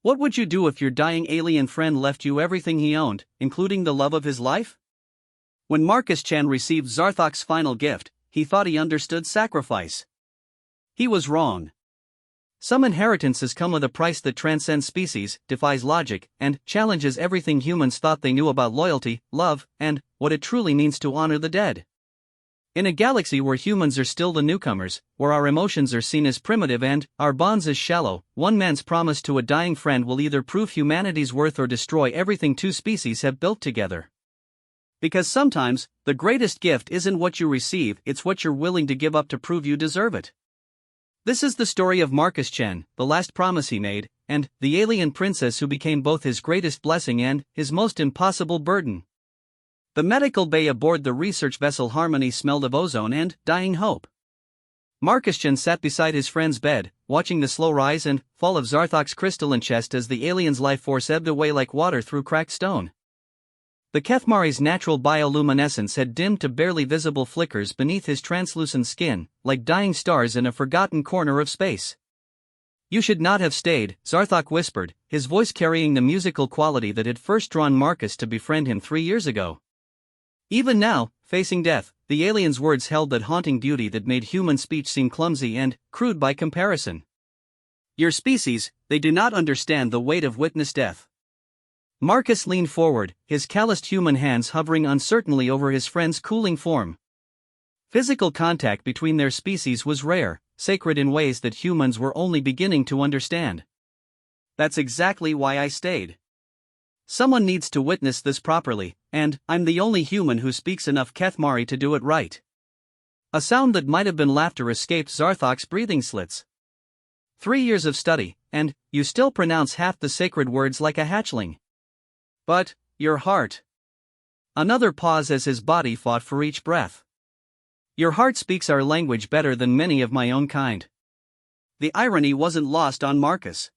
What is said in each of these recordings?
What would you do if your dying alien friend left you everything he owned, including the love of his life? When Marcus Chan received Zarthok's final gift, he thought he understood sacrifice. He was wrong. Some inheritances come with a price that transcends species, defies logic, and challenges everything humans thought they knew about loyalty, love, and what it truly means to honor the dead. In a galaxy where humans are still the newcomers, where our emotions are seen as primitive and our bonds as shallow, one man's promise to a dying friend will either prove humanity's worth or destroy everything two species have built together. Because sometimes, the greatest gift isn't what you receive, it's what you're willing to give up to prove you deserve it. This is the story of Marcus Chen, the last promise he made, and the alien princess who became both his greatest blessing and his most impossible burden. The medical bay aboard the research vessel Harmony smelled of ozone and dying hope. Marcus Chen sat beside his friend's bed, watching the slow rise and fall of Zarthok's crystalline chest as the alien's life force ebbed away like water through cracked stone. The Kethmari's natural bioluminescence had dimmed to barely visible flickers beneath his translucent skin, like dying stars in a forgotten corner of space. "You should not have stayed," Zarthok whispered, his voice carrying the musical quality that had first drawn Marcus to befriend him 3 years ago. Even now, facing death, the alien's words held that haunting beauty that made human speech seem clumsy and crude by comparison. "Your species, they do not understand the weight of witnessed death." Marcus leaned forward, his calloused human hands hovering uncertainly over his friend's cooling form. Physical contact between their species was rare, sacred in ways that humans were only beginning to understand. "That's exactly why I stayed. Someone needs to witness this properly, and I'm the only human who speaks enough Kethmari to do it right." A sound that might have been laughter escaped Zarthok's breathing slits. 3 years of study, and you still pronounce half the sacred words like a hatchling. "But your heart." Another pause as his body fought for each breath. "Your heart speaks our language better than many of my own kind." The irony wasn't lost on Marcus.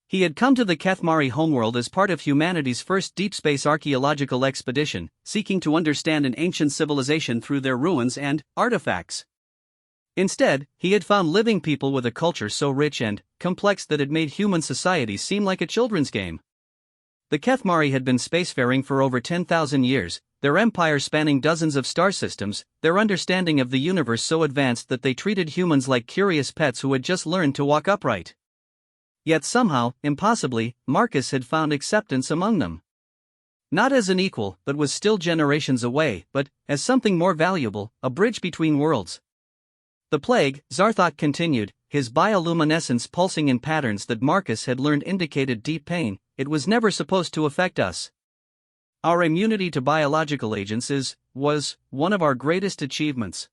He had come to the Kethmari homeworld as part of humanity's first deep space archaeological expedition, seeking to understand an ancient civilization through their ruins and artifacts. Instead, he had found living people with a culture so rich and complex that it made human society seem like a children's game. The Kethmari had been spacefaring for over 10,000 years, their empire spanning dozens of star systems, their understanding of the universe so advanced that they treated humans like curious pets who had just learned to walk upright. Yet somehow, impossibly, Marcus had found acceptance among them. Not as an equal, but was still generations away, but as something more valuable, a bridge between worlds. "The plague," Zarthok continued, his bioluminescence pulsing in patterns that Marcus had learned indicated deep pain, "it was never supposed to affect us. Our immunity to biological agents was one of our greatest achievements."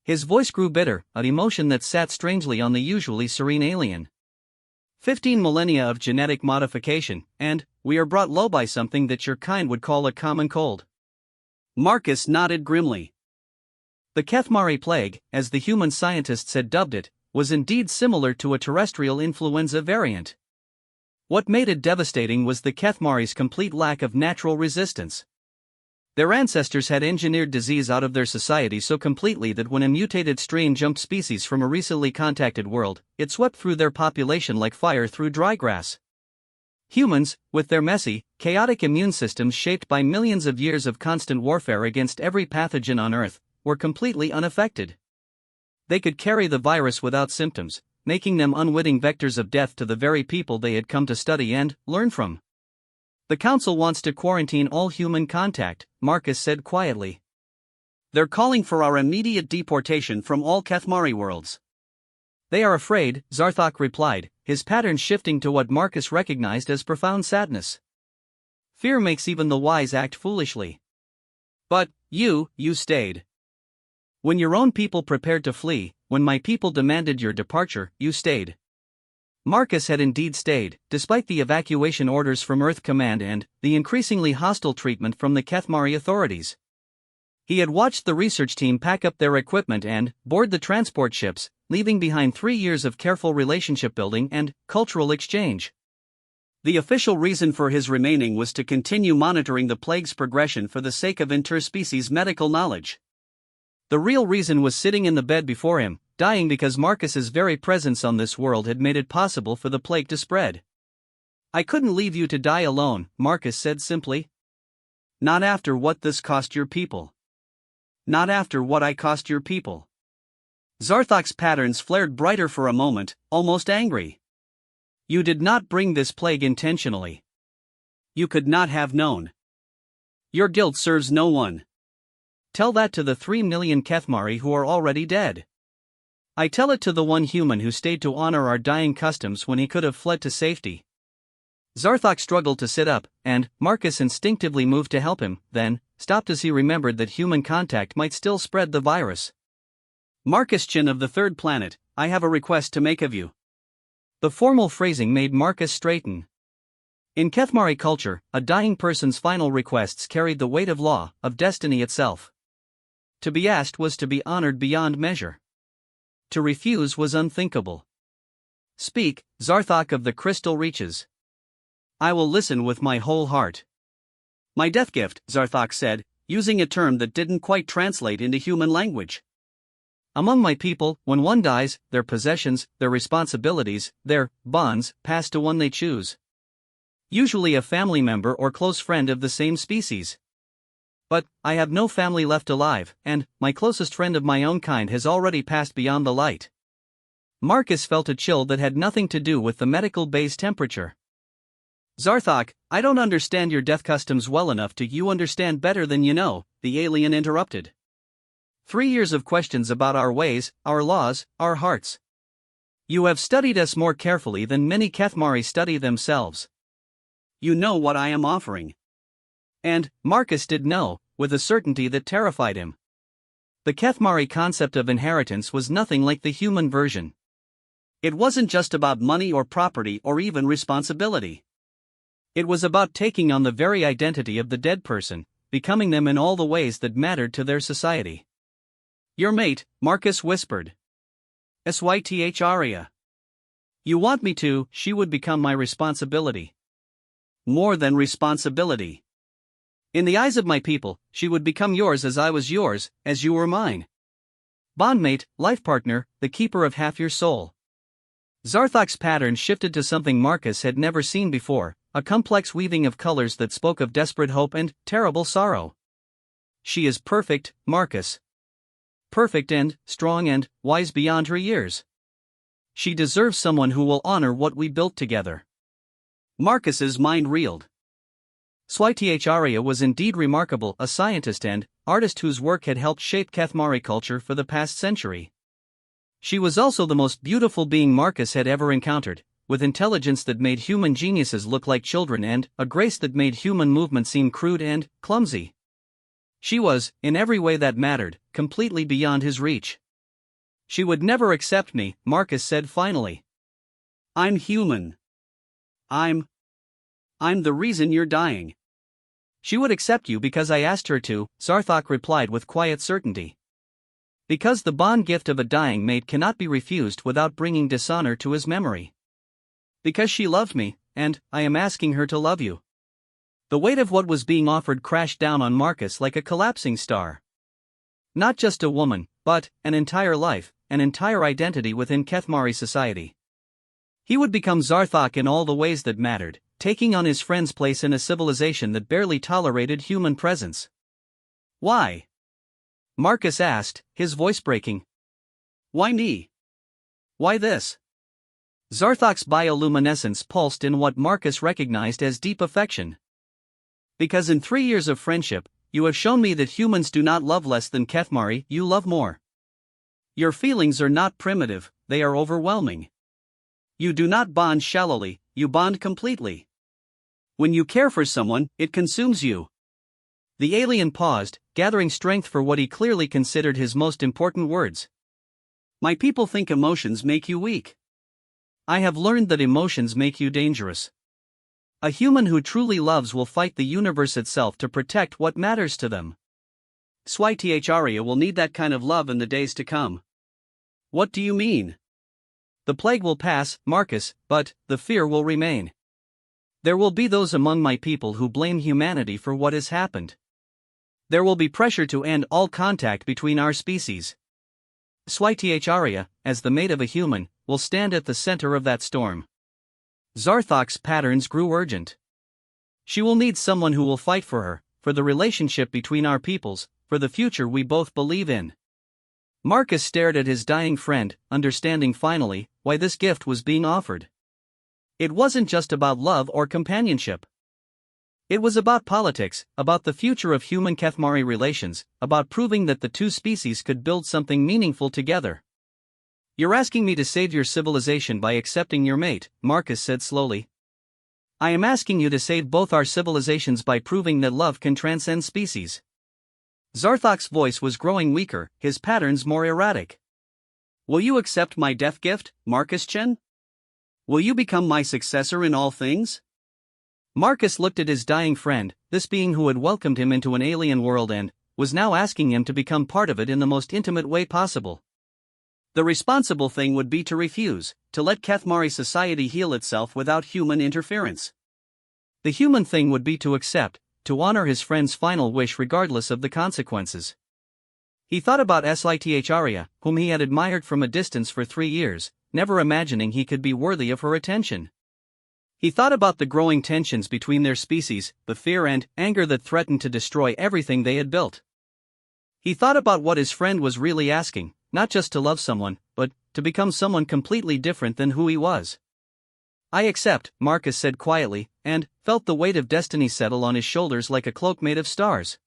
His voice grew bitter, an emotion that sat strangely on the usually serene alien. 15 millennia of genetic modification, and we are brought low by something that your kind would call a common cold. Marcus nodded grimly. The Kethmari plague, as the human scientists had dubbed it, was indeed similar to a terrestrial influenza variant. What made it devastating was the Kethmari's complete lack of natural resistance. Their ancestors had engineered disease out of their society so completely that when a mutated strain jumped species from a recently contacted world, it swept through their population like fire through dry grass. Humans, with their messy, chaotic immune systems shaped by millions of years of constant warfare against every pathogen on Earth, were completely unaffected. They could carry the virus without symptoms, making them unwitting vectors of death to the very people they had come to study and learn from. "The Council wants to quarantine all human contact," Marcus said quietly. "They're calling for our immediate deportation from all Kethmari worlds." "They are afraid," Zarthok replied, his pattern shifting to what Marcus recognized as profound sadness. "Fear makes even the wise act foolishly." "But you stayed. When your own people prepared to flee, when my people demanded your departure, you stayed." Marcus had indeed stayed, despite the evacuation orders from Earth Command and the increasingly hostile treatment from the Kethmari authorities. He had watched the research team pack up their equipment and board the transport ships, leaving behind 3 years of careful relationship building and cultural exchange. The official reason for his remaining was to continue monitoring the plague's progression for the sake of interspecies medical knowledge. The real reason was sitting in the bed before him, dying because Marcus's very presence on this world had made it possible for the plague to spread. I couldn't leave you to die alone, Marcus said simply. Not after what this cost your people. Not after what I cost your people. Zarthok's patterns flared brighter for a moment, almost angry. You did not bring this plague intentionally. You could not have known. Your guilt serves no one. Tell that to the 3 million Kethmari who are already dead. I tell it to the one human who stayed to honor our dying customs when he could have fled to safety. Zarthok struggled to sit up, and Marcus instinctively moved to help him, then stopped as he remembered that human contact might still spread the virus. Marcus Chin of the third planet, I have a request to make of you. The formal phrasing made Marcus straighten. In Kethmari culture, a dying person's final requests carried the weight of law, of destiny itself. To be asked was to be honored beyond measure. To refuse was unthinkable. Speak, Zarthok of the crystal reaches. I will listen with my whole heart. My death gift, Zarthok said, using a term that didn't quite translate into human language. Among my people, when one dies, their possessions, their responsibilities, their bonds, pass to one they choose. Usually a family member or close friend of the same species. But I have no family left alive, and my closest friend of my own kind has already passed beyond the light. Marcus felt a chill that had nothing to do with the medical base temperature. Zarthok, I don't understand your death customs well enough to you understand better than you know, the alien interrupted. 3 years of questions about our ways, our laws, our hearts. You have studied us more carefully than many Kethmari study themselves. You know what I am offering. And Marcus did know, with a certainty that terrified him. The Kethmari concept of inheritance was nothing like the human version. It wasn't just about money or property or even responsibility. It was about taking on the very identity of the dead person, becoming them in all the ways that mattered to their society. Your mate, Marcus whispered. Sythria. You want me to, she would become my responsibility. More than responsibility. In the eyes of my people, she would become yours as I was yours, as you were mine. Bondmate, life partner, the keeper of half your soul. Zarthok's pattern shifted to something Marcus had never seen before, a complex weaving of colors that spoke of desperate hope and terrible sorrow. She is perfect, Marcus. Perfect and strong and wise beyond her years. She deserves someone who will honor what we built together. Marcus's mind reeled. Sythria was indeed remarkable, a scientist and artist whose work had helped shape Kethmari culture for the past century. She was also the most beautiful being Marcus had ever encountered, with intelligence that made human geniuses look like children and a grace that made human movement seem crude and clumsy. She was, in every way that mattered, completely beyond his reach. She would never accept me, Marcus said finally. I'm human. I'm the reason you're dying. She would accept you because I asked her to, Zarthok replied with quiet certainty. Because the bond gift of a dying mate cannot be refused without bringing dishonor to his memory. Because she loved me, and I am asking her to love you. The weight of what was being offered crashed down on Marcus like a collapsing star. Not just a woman, but an entire life, an entire identity within Kethmari society. He would become Zarthok in all the ways that mattered, taking on his friend's place in a civilization that barely tolerated human presence. Why? Marcus asked, his voice breaking. Why me? Why this? Zarthok's bioluminescence pulsed in what Marcus recognized as deep affection. Because in 3 years of friendship, you have shown me that humans do not love less than Kethmari, you love more. Your feelings are not primitive, they are overwhelming. You do not bond shallowly, you bond completely. When you care for someone, it consumes you. The alien paused, gathering strength for what he clearly considered his most important words. My people think emotions make you weak. I have learned that emotions make you dangerous. A human who truly loves will fight the universe itself to protect what matters to them. Sythria will need that kind of love in the days to come. What do you mean? The plague will pass, Marcus, but the fear will remain. There will be those among my people who blame humanity for what has happened. There will be pressure to end all contact between our species. Sythria, as the mate of a human, will stand at the center of that storm. Zarthok's patterns grew urgent. She will need someone who will fight for her, for the relationship between our peoples, for the future we both believe in. Marcus stared at his dying friend, understanding finally why this gift was being offered. It wasn't just about love or companionship. It was about politics, about the future of human Kethmari relations, about proving that the two species could build something meaningful together. "You're asking me to save your civilization by accepting your mate," Marcus said slowly. "I am asking you to save both our civilizations by proving that love can transcend species." Zarthok's voice was growing weaker, his patterns more erratic. "Will you accept my death gift, Marcus Chen? Will you become my successor in all things?" Marcus looked at his dying friend, this being who had welcomed him into an alien world and was now asking him to become part of it in the most intimate way possible. The responsible thing would be to refuse, to let Kethmari society heal itself without human interference. The human thing would be to accept, to honor his friend's final wish regardless of the consequences. He thought about Sith Arya, whom he had admired from a distance for 3 years, never imagining he could be worthy of her attention. He thought about the growing tensions between their species, the fear and anger that threatened to destroy everything they had built. He thought about what his friend was really asking, not just to love someone, but to become someone completely different than who he was. "I accept," Marcus said quietly, and felt the weight of destiny settle on his shoulders like a cloak made of stars.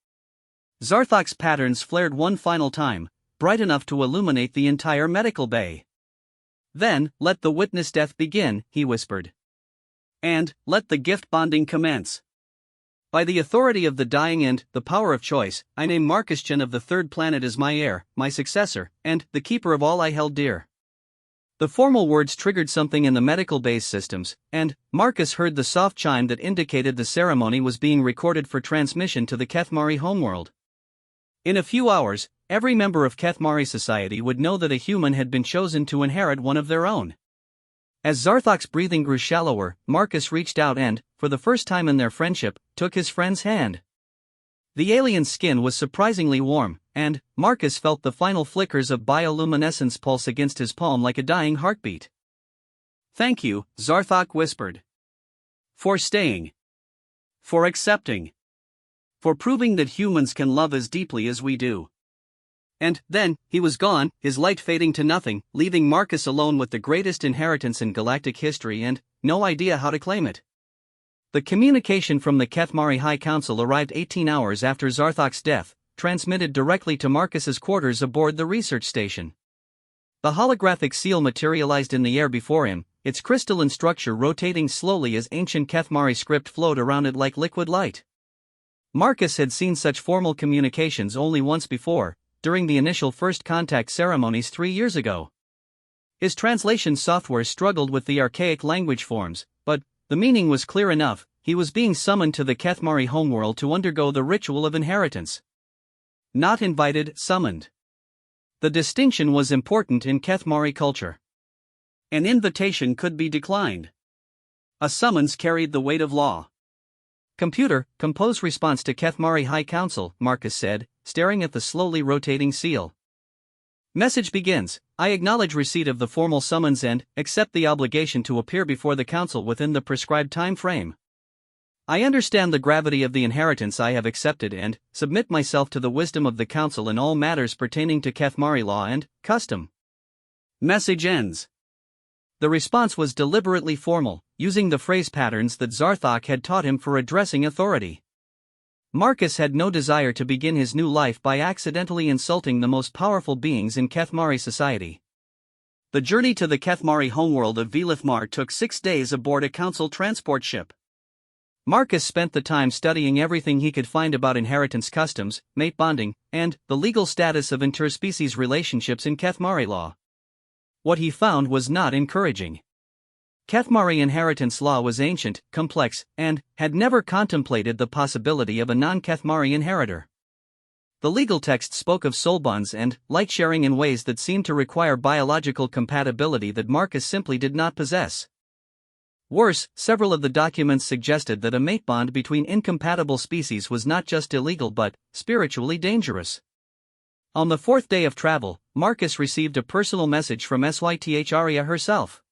Zarthok's patterns flared one final time, bright enough to illuminate the entire medical bay. "Then, let the witness death begin," he whispered. "And let the gift bonding commence. By the authority of the dying and the power of choice, I name Marcus Chen of the third planet as my heir, my successor, and the keeper of all I held dear." The formal words triggered something in the medical base systems, and Marcus heard the soft chime that indicated the ceremony was being recorded for transmission to the Kethmari homeworld. In a few hours, every member of Kethmari society would know that a human had been chosen to inherit one of their own. As Zarthok's breathing grew shallower, Marcus reached out and, for the first time in their friendship, took his friend's hand. The alien's skin was surprisingly warm, and Marcus felt the final flickers of bioluminescence pulse against his palm like a dying heartbeat. "Thank you," Zarthok whispered. "For staying. For accepting. For proving that humans can love as deeply as we do." And then, he was gone, his light fading to nothing, leaving Marcus alone with the greatest inheritance in galactic history and no idea how to claim it. The communication from the Kethmari High Council arrived 18 hours after Zarthok's death, transmitted directly to Marcus's quarters aboard the research station. The holographic seal materialized in the air before him, its crystalline structure rotating slowly as ancient Kethmari script flowed around it like liquid light. Marcus had seen such formal communications only once before, during the initial first contact ceremonies 3 years ago. His translation software struggled with the archaic language forms, but the meaning was clear enough: he was being summoned to the Kethmari homeworld to undergo the ritual of inheritance. Not invited, summoned. The distinction was important in Kethmari culture. An invitation could be declined. A summons carried the weight of law. "Computer, compose response to Kethmari High Council," Marcus said, staring at the slowly rotating seal. "Message begins. I acknowledge receipt of the formal summons and accept the obligation to appear before the council within the prescribed time frame. I understand the gravity of the inheritance I have accepted and submit myself to the wisdom of the council in all matters pertaining to Kethmari law and custom." Message ends. The response was deliberately formal, using the phrase patterns that Zarthok had taught him for addressing authority. Marcus had no desire to begin his new life by accidentally insulting the most powerful beings in Kethmari society. The journey to the Kethmari homeworld of Vilithmar took 6 days aboard a council transport ship. Marcus spent the time studying everything he could find about inheritance customs, mate bonding, and the legal status of interspecies relationships in Kethmari law. What he found was not encouraging. Kethmari inheritance law was ancient, complex, and had never contemplated the possibility of a non-Kethmari inheritor. The legal text spoke of soul bonds and light sharing in ways that seemed to require biological compatibility that Marcus simply did not possess. Worse, several of the documents suggested that a mate bond between incompatible species was not just illegal but spiritually dangerous. On the 4th day of travel, Marcus received a personal message from Sith Arya herself.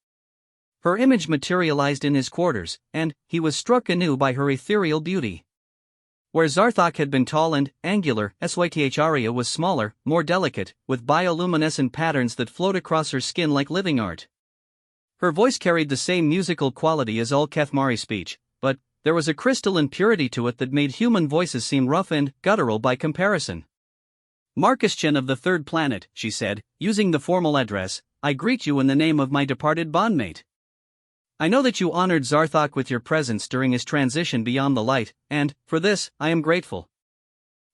Her image materialized in his quarters, and he was struck anew by her ethereal beauty. Where Zarthok had been tall and angular, Sytharia was smaller, more delicate, with bioluminescent patterns that flowed across her skin like living art. Her voice carried the same musical quality as all Kethmari speech, but there was a crystalline purity to it that made human voices seem rough and guttural by comparison. Marcus Chen of the Third Planet, she said, using the formal address, I greet you in the name of my departed bondmate. I know that you honored Zarthok with your presence during his transition beyond the light, and, for this, I am grateful.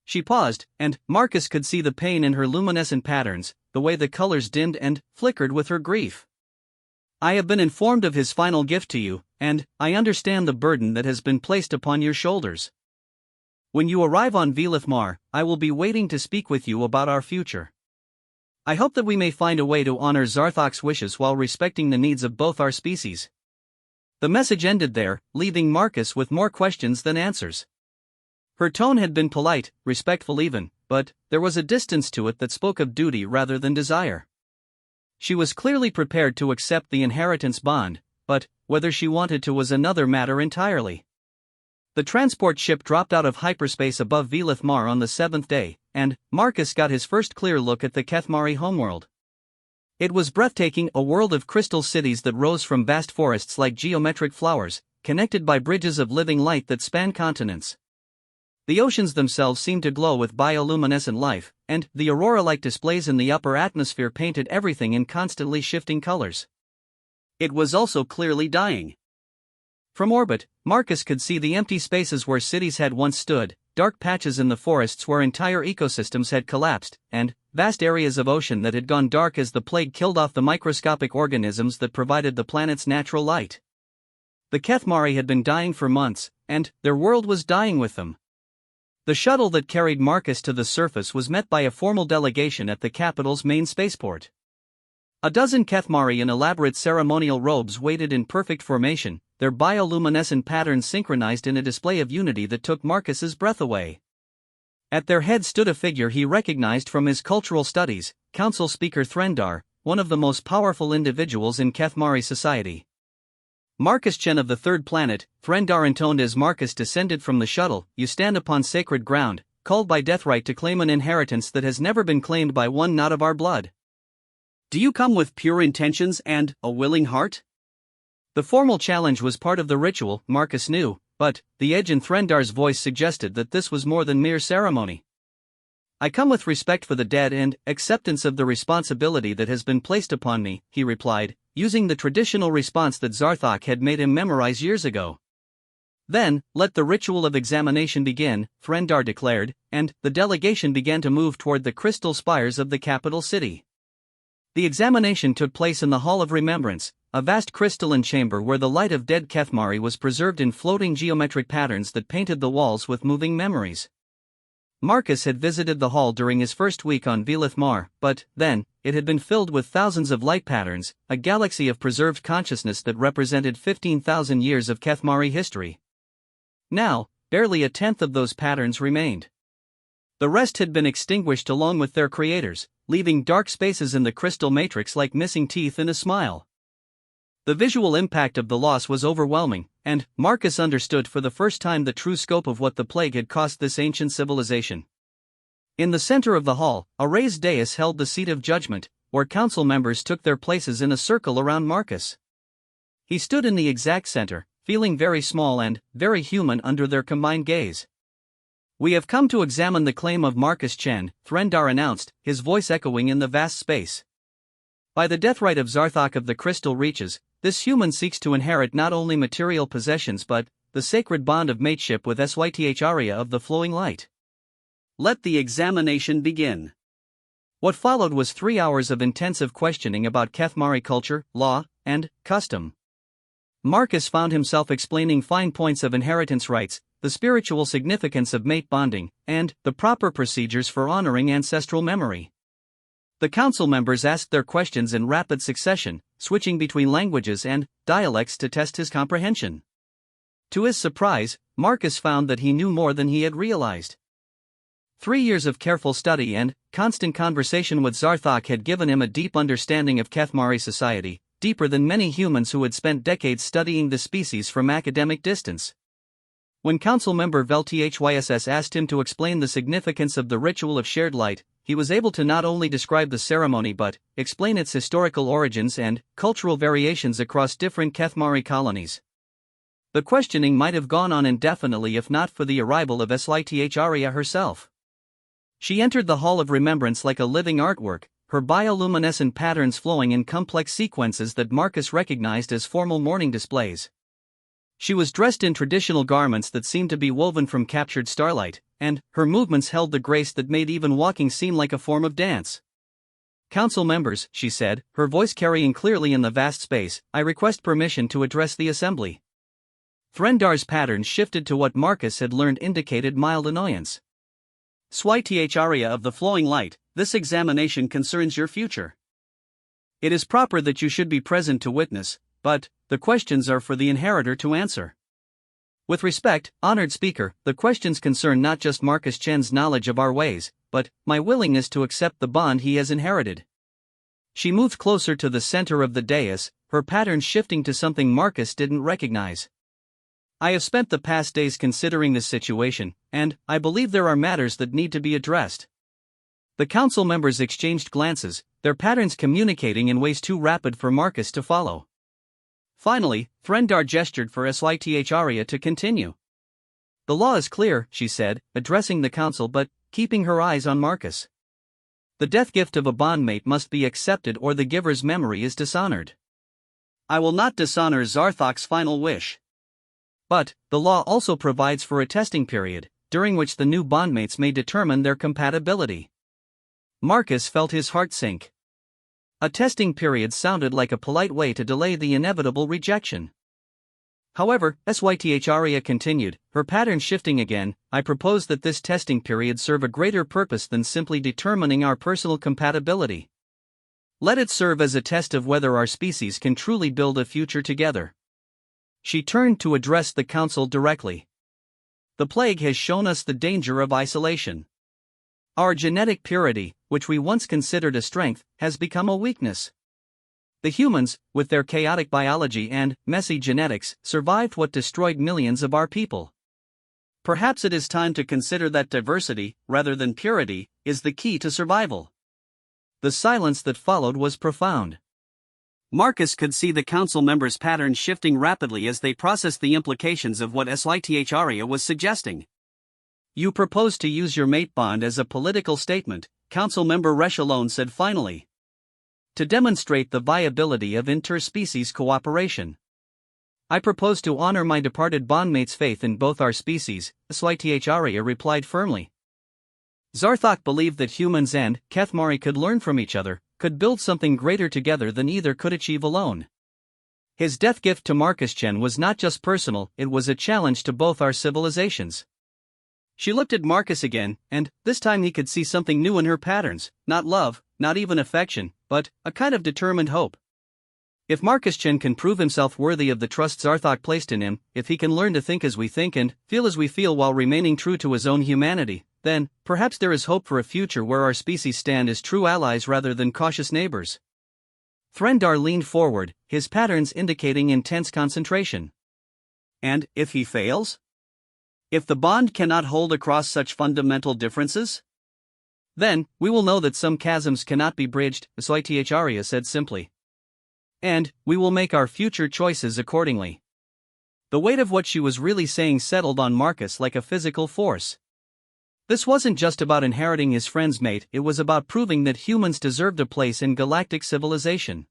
She paused, and Marcus could see the pain in her luminescent patterns, the way the colors dimmed and flickered with her grief. I have been informed of his final gift to you, and I understand the burden that has been placed upon your shoulders. When you arrive on Velithmar, I will be waiting to speak with you about our future. I hope that we may find a way to honor Zarthok's wishes while respecting the needs of both our species. The message ended there, leaving Marcus with more questions than answers. Her tone had been polite, respectful even, but there was a distance to it that spoke of duty rather than desire. She was clearly prepared to accept the inheritance bond, but whether she wanted to was another matter entirely. The transport ship dropped out of hyperspace above Velithmar on the 7th day, and Marcus got his first clear look at the Kethmari homeworld. It was breathtaking, a world of crystal cities that rose from vast forests like geometric flowers, connected by bridges of living light that span continents. The oceans themselves seemed to glow with bioluminescent life, and the aurora-like displays in the upper atmosphere painted everything in constantly shifting colors. It was also clearly dying. From orbit, Marcus could see the empty spaces where cities had once stood, dark patches in the forests where entire ecosystems had collapsed, and vast areas of ocean that had gone dark as the plague killed off the microscopic organisms that provided the planet's natural light. The Kethmari had been dying for months, and their world was dying with them. The shuttle that carried Marcus to the surface was met by a formal delegation at the capital's main spaceport. A dozen Kethmari in elaborate ceremonial robes waited in perfect formation, their bioluminescent patterns synchronized in a display of unity that took Marcus's breath away. At their head stood a figure he recognized from his cultural studies, Council Speaker Threndar, one of the most powerful individuals in Kethmari society. Marcus Chen of the Third Planet, Threndar intoned as Marcus descended from the shuttle, you stand upon sacred ground, called by deathright to claim an inheritance that has never been claimed by one not of our blood. Do you come with pure intentions and a willing heart? The formal challenge was part of the ritual, Marcus knew, but the edge in Threndar's voice suggested that this was more than mere ceremony. I come with respect for the dead and acceptance of the responsibility that has been placed upon me, he replied, using the traditional response that Zarthok had made him memorize years ago. Then, let the ritual of examination begin, Threndar declared, and the delegation began to move toward the crystal spires of the capital city. The examination took place in the Hall of Remembrance, a vast crystalline chamber where the light of dead Kethmari was preserved in floating geometric patterns that painted the walls with moving memories. Marcus had visited the hall during his first week on Velithmar, but then, it had been filled with thousands of light patterns, a galaxy of preserved consciousness that represented 15,000 years of Kethmari history. Now, barely a tenth of those patterns remained. The rest had been extinguished along with their creators, leaving dark spaces in the crystal matrix like missing teeth in a smile. The visual impact of the loss was overwhelming, and Marcus understood for the first time the true scope of what the plague had cost this ancient civilization. In the center of the hall, a raised dais held the seat of judgment, where council members took their places in a circle around Marcus. He stood in the exact center, feeling very small and very human under their combined gaze. We have come to examine the claim of Marcus Chen, Threndar announced, his voice echoing in the vast space. By the deathright of Zarthok of the Crystal Reaches, this human seeks to inherit not only material possessions but the sacred bond of mateship with Sytharia of the Flowing Light. Let the examination begin. What followed was 3 hours of intensive questioning about Kethmari culture, law, and custom. Marcus found himself explaining fine points of inheritance rights, the spiritual significance of mate bonding, and the proper procedures for honoring ancestral memory. The council members asked their questions in rapid succession, switching between languages and dialects to test his comprehension. To his surprise, Marcus found that he knew more than he had realized. 3 years of careful study and constant conversation with Zarthok had given him a deep understanding of Kethmari society, deeper than many humans who had spent decades studying the species from academic distance. When Council member VelTHYSS asked him to explain the significance of the ritual of shared light, he was able to not only describe the ceremony but explain its historical origins and cultural variations across different Kethmari colonies. The questioning might have gone on indefinitely if not for the arrival of SYTH herself. She entered the Hall of Remembrance like a living artwork, her bioluminescent patterns flowing in complex sequences that Marcus recognized as formal mourning displays. She was dressed in traditional garments that seemed to be woven from captured starlight, and her movements held the grace that made even walking seem like a form of dance. "Council members," she said, her voice carrying clearly in the vast space, "I request permission to address the assembly." Threndar's patterns shifted to what Marcus had learned indicated mild annoyance. "SYTH of the flowing light, this examination concerns your future. It is proper that you should be present to witness, but the questions are for the inheritor to answer. With respect, honored speaker, the questions concern not just Marcus Chen's knowledge of our ways, but my willingness to accept the bond he has inherited." She moved closer to the center of the dais, her patterns shifting to something Marcus didn't recognize. "I have spent the past days considering this situation, and I believe there are matters that need to be addressed." The council members exchanged glances, their patterns communicating in ways too rapid for Marcus to follow. Finally, Threndar gestured for SYTH to continue. "The law is clear," she said, addressing the council but keeping her eyes on Marcus. "The death gift of a bondmate must be accepted or the giver's memory is dishonored. I will not dishonor Zarthok's final wish. But the law also provides for a testing period, during which the new bondmates may determine their compatibility." Marcus felt his heart sink. A testing period sounded like a polite way to delay the inevitable rejection. However, SYTH continued, her pattern shifting again, "I propose that this testing period serve a greater purpose than simply determining our personal compatibility. Let it serve as a test of whether our species can truly build a future together." She turned to address the council directly. "The plague has shown us the danger of isolation. Our genetic purity, which we once considered a strength, has become a weakness. The humans, with their chaotic biology and messy genetics, survived what destroyed millions of our people. Perhaps it is time to consider that diversity, rather than purity, is the key to survival." The silence that followed was profound. Marcus could see the council members' patterns shifting rapidly as they processed the implications of what SYTH was suggesting. "You propose to use your mate bond as a political statement," Council member Reshalone said finally. "To demonstrate the viability of interspecies cooperation. I propose to honor my departed bondmate's faith in both our species," SYTH replied firmly. Zarthok believed that humans and Kethmari could learn from each other, could build something greater together than either could achieve alone. His death gift to Marcus Chen was not just personal, it was a challenge to both our civilizations. She looked at Marcus again, and this time he could see something new in her patterns, not love, not even affection, but a kind of determined hope. If Marcus Chen can prove himself worthy of the trust Zarthok placed in him, if he can learn to think as we think and feel as we feel while remaining true to his own humanity, then perhaps there is hope for a future where our species stand as true allies rather than cautious neighbors. Threndar leaned forward, his patterns indicating intense concentration. "And if he fails? If the bond cannot hold across such fundamental differences? Then, we will know that some chasms cannot be bridged," SYTH said simply. "And we will make our future choices accordingly." The weight of what she was really saying settled on Marcus like a physical force. This wasn't just about inheriting his friend's mate, it was about proving that humans deserved a place in galactic civilization.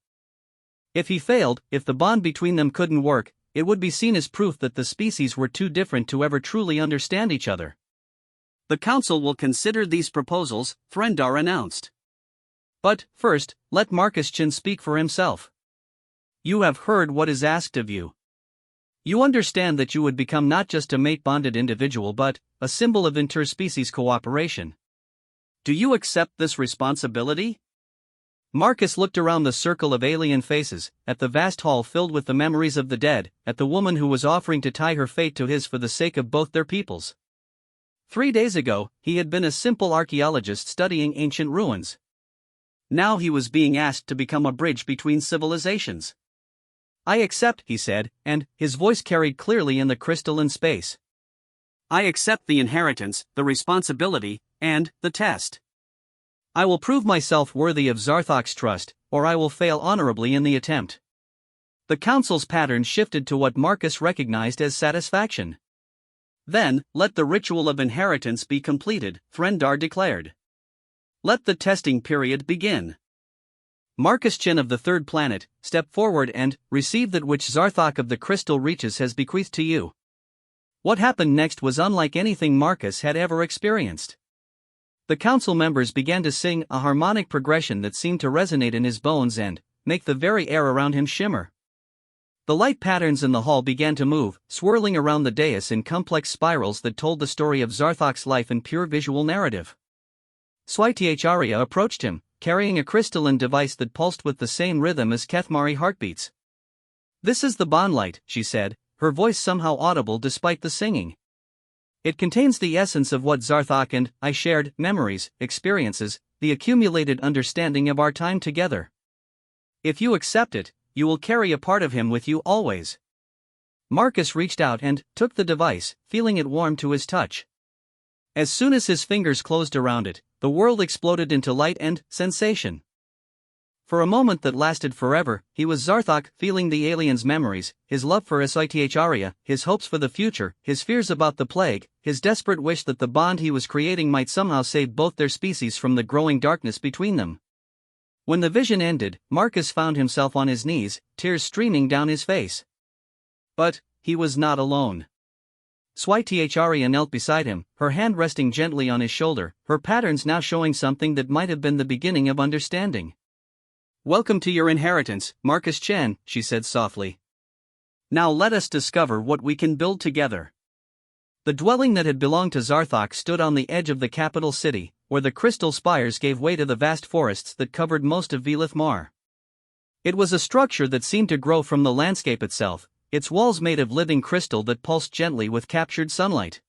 If he failed, if the bond between them couldn't work, it would be seen as proof that the species were too different to ever truly understand each other. "The Council will consider these proposals," Threndar announced. "But, first, let Marcus Chen speak for himself. You have heard what is asked of you. You understand that you would become not just a mate-bonded individual but a symbol of interspecies cooperation. Do you accept this responsibility?" Marcus looked around the circle of alien faces, at the vast hall filled with the memories of the dead, at the woman who was offering to tie her fate to his for the sake of both their peoples. 3 days ago, he had been a simple archaeologist studying ancient ruins. Now he was being asked to become a bridge between civilizations. I accept, he said, and his voice carried clearly in the crystalline space. I accept the inheritance, the responsibility, and the test. I will prove myself worthy of Zarthok's trust, or I will fail honorably in the attempt. The council's pattern shifted to what Marcus recognized as satisfaction. Then, let the ritual of inheritance be completed, Threndar declared. Let the testing period begin. Marcus Chin of the third planet, step forward and receive that which Zarthok of the Crystal Reaches has bequeathed to you. What happened next was unlike anything Marcus had ever experienced. The council members began to sing a harmonic progression that seemed to resonate in his bones and make the very air around him shimmer. The light patterns in the hall began to move, swirling around the dais in complex spirals that told the story of Zarthok's life in pure visual narrative. Swytharya approached him, carrying a crystalline device that pulsed with the same rhythm as Kethmari heartbeats. This is the bondlight, she said, her voice somehow audible despite the singing. It contains the essence of what Zarthok and I shared, memories, experiences, the accumulated understanding of our time together. If you accept it, you will carry a part of him with you always. Marcus reached out and took the device, feeling it warm to his touch. As soon as his fingers closed around it, the world exploded into light and sensation. For a moment that lasted forever, he was Zarthok, feeling the alien's memories, his love for Swytharya, his hopes for the future, his fears about the plague, his desperate wish that the bond he was creating might somehow save both their species from the growing darkness between them. When the vision ended, Marcus found himself on his knees, tears streaming down his face. But he was not alone. Swytharya knelt beside him, her hand resting gently on his shoulder, her patterns now showing something that might have been the beginning of understanding. Welcome to your inheritance, Marcus Chen, she said softly. Now let us discover what we can build together. The dwelling that had belonged to Zarthok stood on the edge of the capital city, where the crystal spires gave way to the vast forests that covered most of Velith Mar. It was a structure that seemed to grow from the landscape itself, its walls made of living crystal that pulsed gently with captured sunlight.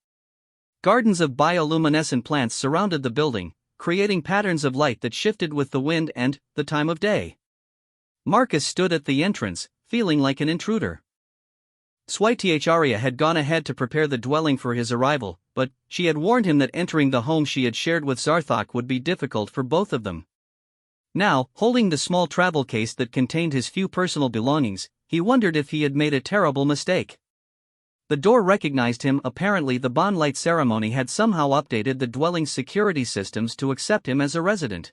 Gardens of bioluminescent plants surrounded the building, creating patterns of light that shifted with the wind and the time of day. Marcus stood at the entrance, feeling like an intruder. Swytharya had gone ahead to prepare the dwelling for his arrival, but she had warned him that entering the home she had shared with Zarthok would be difficult for both of them. Now, holding the small travel case that contained his few personal belongings, he wondered if he had made a terrible mistake. The door recognized him. Apparently the bondlight ceremony had somehow updated the dwelling's security systems to accept him as a resident.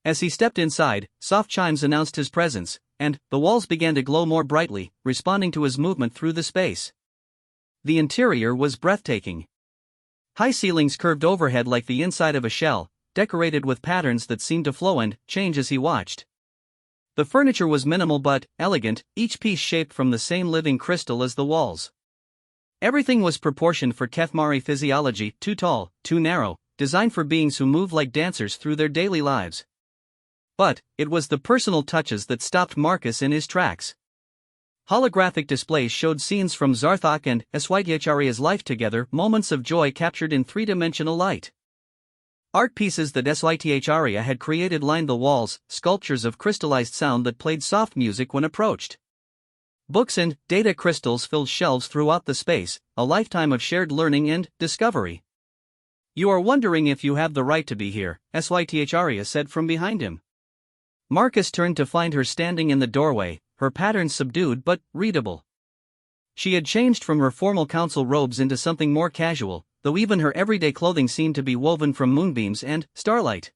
As he stepped inside, soft chimes announced his presence, and the walls began to glow more brightly, responding to his movement through the space. The interior was breathtaking. High ceilings curved overhead like the inside of a shell, decorated with patterns that seemed to flow and change as he watched. The furniture was minimal but elegant, each piece shaped from the same living crystal as the walls. Everything was proportioned for Kethmari physiology, too tall, too narrow, designed for beings who move like dancers through their daily lives. But it was the personal touches that stopped Marcus in his tracks. Holographic displays showed scenes from Zarthok and Swytharya's life together, moments of joy captured in three-dimensional light. Art pieces that Swytharya had created lined the walls, sculptures of crystallized sound that played soft music when approached. Books and data crystals filled shelves throughout the space, a lifetime of shared learning and discovery. You are wondering if you have the right to be here, Swytharya said from behind him. Marcus turned to find her standing in the doorway, her patterns subdued but readable. She had changed from her formal council robes into something more casual, though even her everyday clothing seemed to be woven from moonbeams and starlight.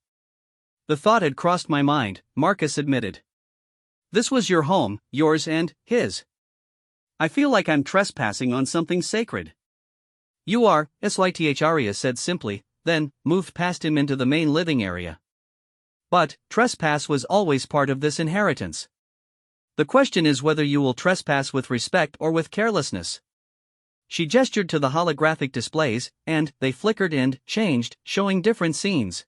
The thought had crossed my mind, Marcus admitted. This was your home, yours and his. I feel like I'm trespassing on something sacred. You are, Swytharya said simply, then moved past him into the main living area. But trespass was always part of this inheritance. The question is whether you will trespass with respect or with carelessness. She gestured to the holographic displays, and they flickered and changed, showing different scenes.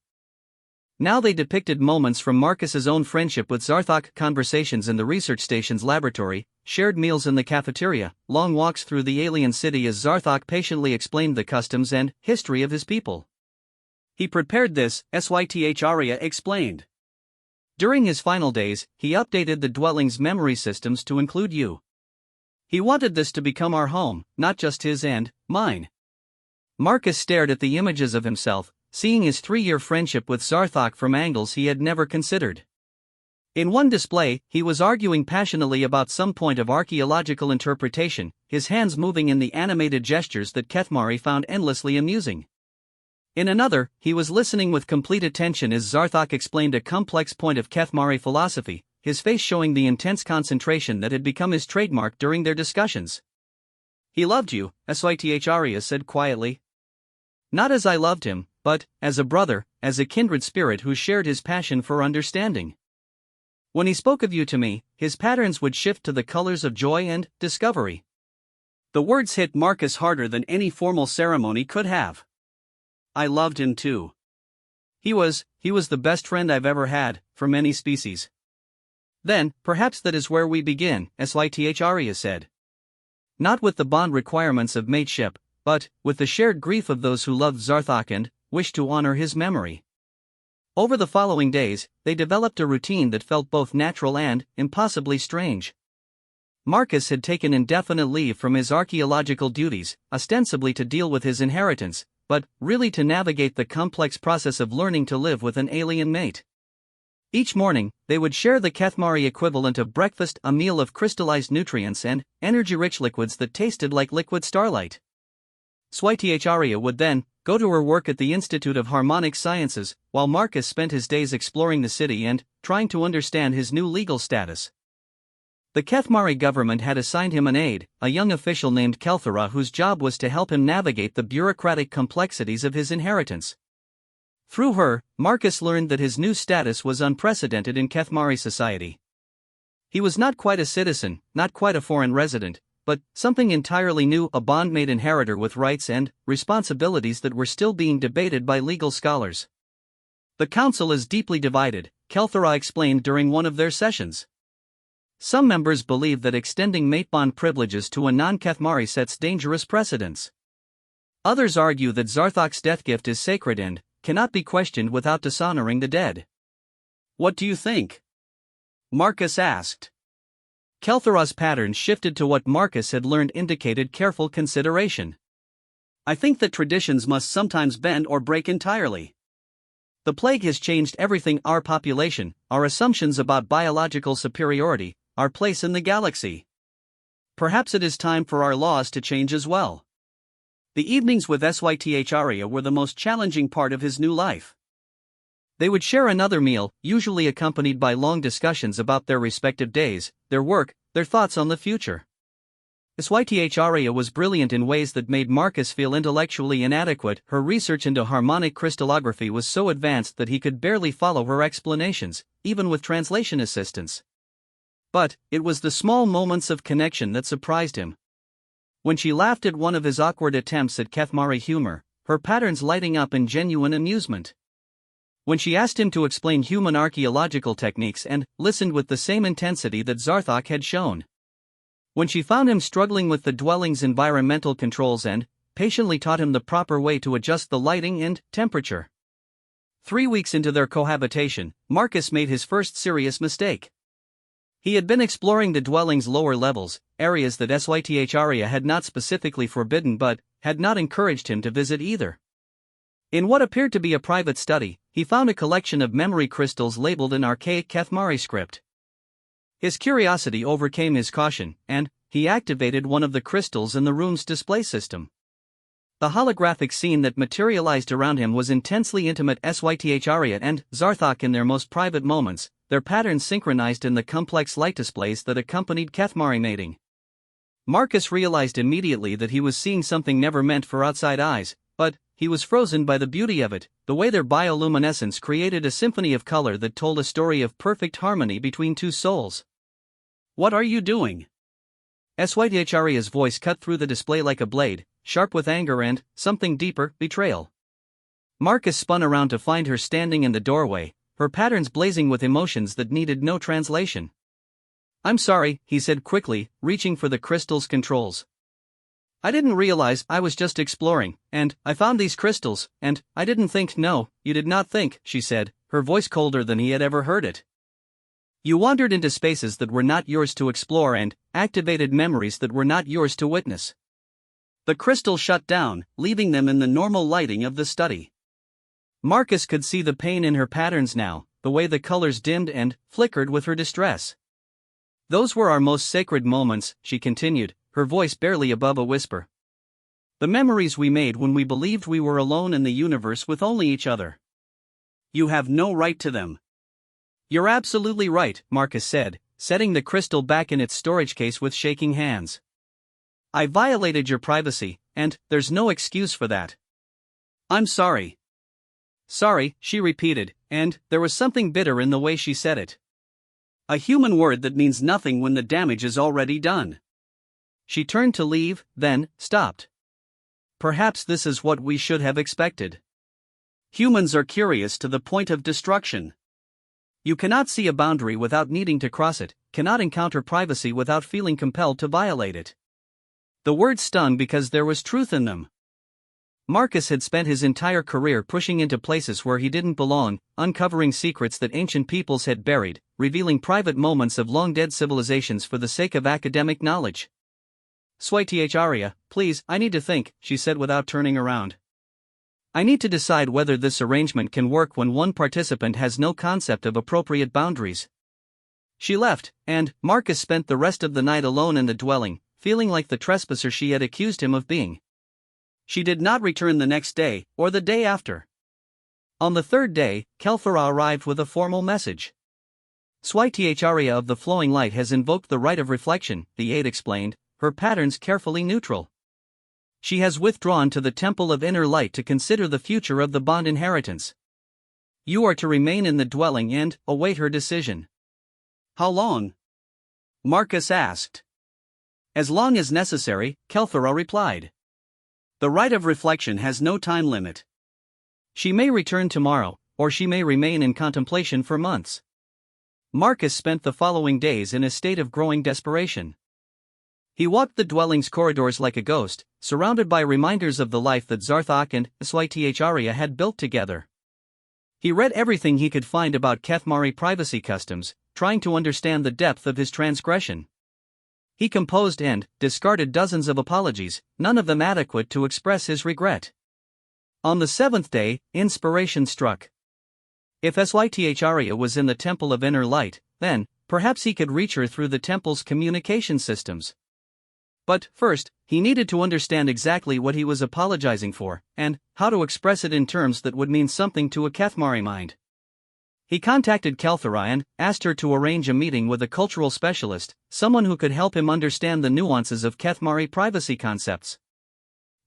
Now they depicted moments from Marcus's own friendship with Zarthok, conversations in the research station's laboratory, shared meals in the cafeteria, long walks through the alien city as Zarthok patiently explained the customs and history of his people. He prepared this, Swytharya explained. During his final days, he updated the dwelling's memory systems to include you. He wanted this to become our home, not just his and mine. Marcus stared at the images of himself, seeing his 3-year friendship with Zarthok from angles he had never considered. In one display, he was arguing passionately about some point of archaeological interpretation, his hands moving in the animated gestures that Kethmari found endlessly amusing. In another, he was listening with complete attention as Zarthok explained a complex point of Kethmari philosophy, his face showing the intense concentration that had become his trademark during their discussions. He loved you, Syth said quietly. Not as I loved him, but as a brother, as a kindred spirit who shared his passion for understanding. When he spoke of you to me, his patterns would shift to the colors of joy and discovery. The words hit Marcus harder than any formal ceremony could have. I loved him too. He was the best friend I've ever had, for many species. Then, perhaps that is where we begin, Syth said. Not with the bond requirements of mateship, but with the shared grief of those who loved Zarthok and wished to honor his memory. Over the following days, they developed a routine that felt both natural and impossibly strange. Marcus had taken indefinite leave from his archaeological duties, ostensibly to deal with his inheritance, but really to navigate the complex process of learning to live with an alien mate. Each morning, they would share the Kethmari equivalent of breakfast, a meal of crystallized nutrients and energy-rich liquids that tasted like liquid starlight. Syth would then go to her work at the Institute of Harmonic Sciences, while Marcus spent his days exploring the city and trying to understand his new legal status. The Kethmari government had assigned him an aide, a young official named Kelthara whose job was to help him navigate the bureaucratic complexities of his inheritance. Through her, Marcus learned that his new status was unprecedented in Kethmari society. He was not quite a citizen, not quite a foreign resident, but something entirely new, a bond-made inheritor with rights and responsibilities that were still being debated by legal scholars. The council is deeply divided, Kelthara explained during one of their sessions. Some members believe that extending mate bond privileges to a non-Kethmari sets dangerous precedents. Others argue that Zarthok's death gift is sacred and cannot be questioned without dishonoring the dead. What do you think? Marcus asked. Kelthara's pattern shifted to what Marcus had learned indicated careful consideration. I think that traditions must sometimes bend or break entirely. The plague has changed everything: our population, our assumptions about biological superiority, our place in the galaxy. Perhaps it is time for our laws to change as well. The evenings with Syth were the most challenging part of his new life. They would share another meal, usually accompanied by long discussions about their respective days, their work, their thoughts on the future. Syth was brilliant in ways that made Marcus feel intellectually inadequate. Her research into harmonic crystallography was so advanced that he could barely follow her explanations, even with translation assistance. But it was the small moments of connection that surprised him. When she laughed at one of his awkward attempts at Kethmari humor, her patterns lighting up in genuine amusement. When she asked him to explain human archaeological techniques and listened with the same intensity that Zarthok had shown. When she found him struggling with the dwelling's environmental controls and patiently taught him the proper way to adjust the lighting and temperature. 3 weeks into their cohabitation, Marcus made his first serious mistake. He had been exploring the dwelling's lower levels, areas that Syth had not specifically forbidden but had not encouraged him to visit either. In what appeared to be a private study, he found a collection of memory crystals labeled in archaic Kethmari script. His curiosity overcame his caution, and he activated one of the crystals in the room's display system. The holographic scene that materialized around him was intensely intimate. Syth and Zarthok in their most private moments, their patterns synchronized in the complex light displays that accompanied Kethmari mating. Marcus realized immediately that he was seeing something never meant for outside eyes, but he was frozen by the beauty of it, the way their bioluminescence created a symphony of color that told a story of perfect harmony between two souls. What are you doing? Syth's voice cut through the display like a blade, sharp with anger and, something deeper, betrayal. Marcus spun around to find her standing in the doorway, her patterns blazing with emotions that needed no translation. I'm sorry, he said quickly, reaching for the crystal's controls. I didn't realize. I was just exploring, and I found these crystals, and I didn't think. No, you did not think, she said, her voice colder than he had ever heard it. You wandered into spaces that were not yours to explore and activated memories that were not yours to witness. The crystal shut down, leaving them in the normal lighting of the study. Marcus could see the pain in her patterns now, the way the colors dimmed and flickered with her distress. Those were our most sacred moments, she continued, her voice barely above a whisper. The memories we made when we believed we were alone in the universe with only each other. You have no right to them. You're absolutely right, Marcus said, setting the crystal back in its storage case with shaking hands. I violated your privacy, and there's no excuse for that. I'm sorry. Sorry, she repeated, and there was something bitter in the way she said it. A human word that means nothing when the damage is already done. She turned to leave, then stopped. Perhaps this is what we should have expected. Humans are curious to the point of destruction. You cannot see a boundary without needing to cross it, cannot encounter privacy without feeling compelled to violate it. The words stung because there was truth in them. Marcus had spent his entire career pushing into places where he didn't belong, uncovering secrets that ancient peoples had buried, revealing private moments of long-dead civilizations for the sake of academic knowledge. HFY, please, I need to think, she said without turning around. I need to decide whether this arrangement can work when one participant has no concept of appropriate boundaries. She left, and Marcus spent the rest of the night alone in the dwelling, feeling like the trespasser she had accused him of being. She did not return the next day, or the day after. On the third day, Kelthara arrived with a formal message. HFY of the flowing light has invoked the right of reflection, the aide explained, her patterns carefully neutral. She has withdrawn to the Temple of Inner Light to consider the future of the Bond inheritance. You are to remain in the dwelling and await her decision. How long? Marcus asked. As long as necessary, Kelthara replied. The right of reflection has no time limit. She may return tomorrow, or she may remain in contemplation for months. Marcus spent the following days in a state of growing desperation. He walked the dwelling's corridors like a ghost, surrounded by reminders of the life that Zarthok and HFY had built together. He read everything he could find about Kethmari privacy customs, trying to understand the depth of his transgression. He composed and discarded dozens of apologies, none of them adequate to express his regret. On the seventh day, inspiration struck. If HFY was in the Temple of Inner Light, then perhaps he could reach her through the temple's communication systems. But first, he needed to understand exactly what he was apologizing for, and how to express it in terms that would mean something to a Kethmari mind. He contacted Kelthara and asked her to arrange a meeting with a cultural specialist, someone who could help him understand the nuances of Kethmari privacy concepts.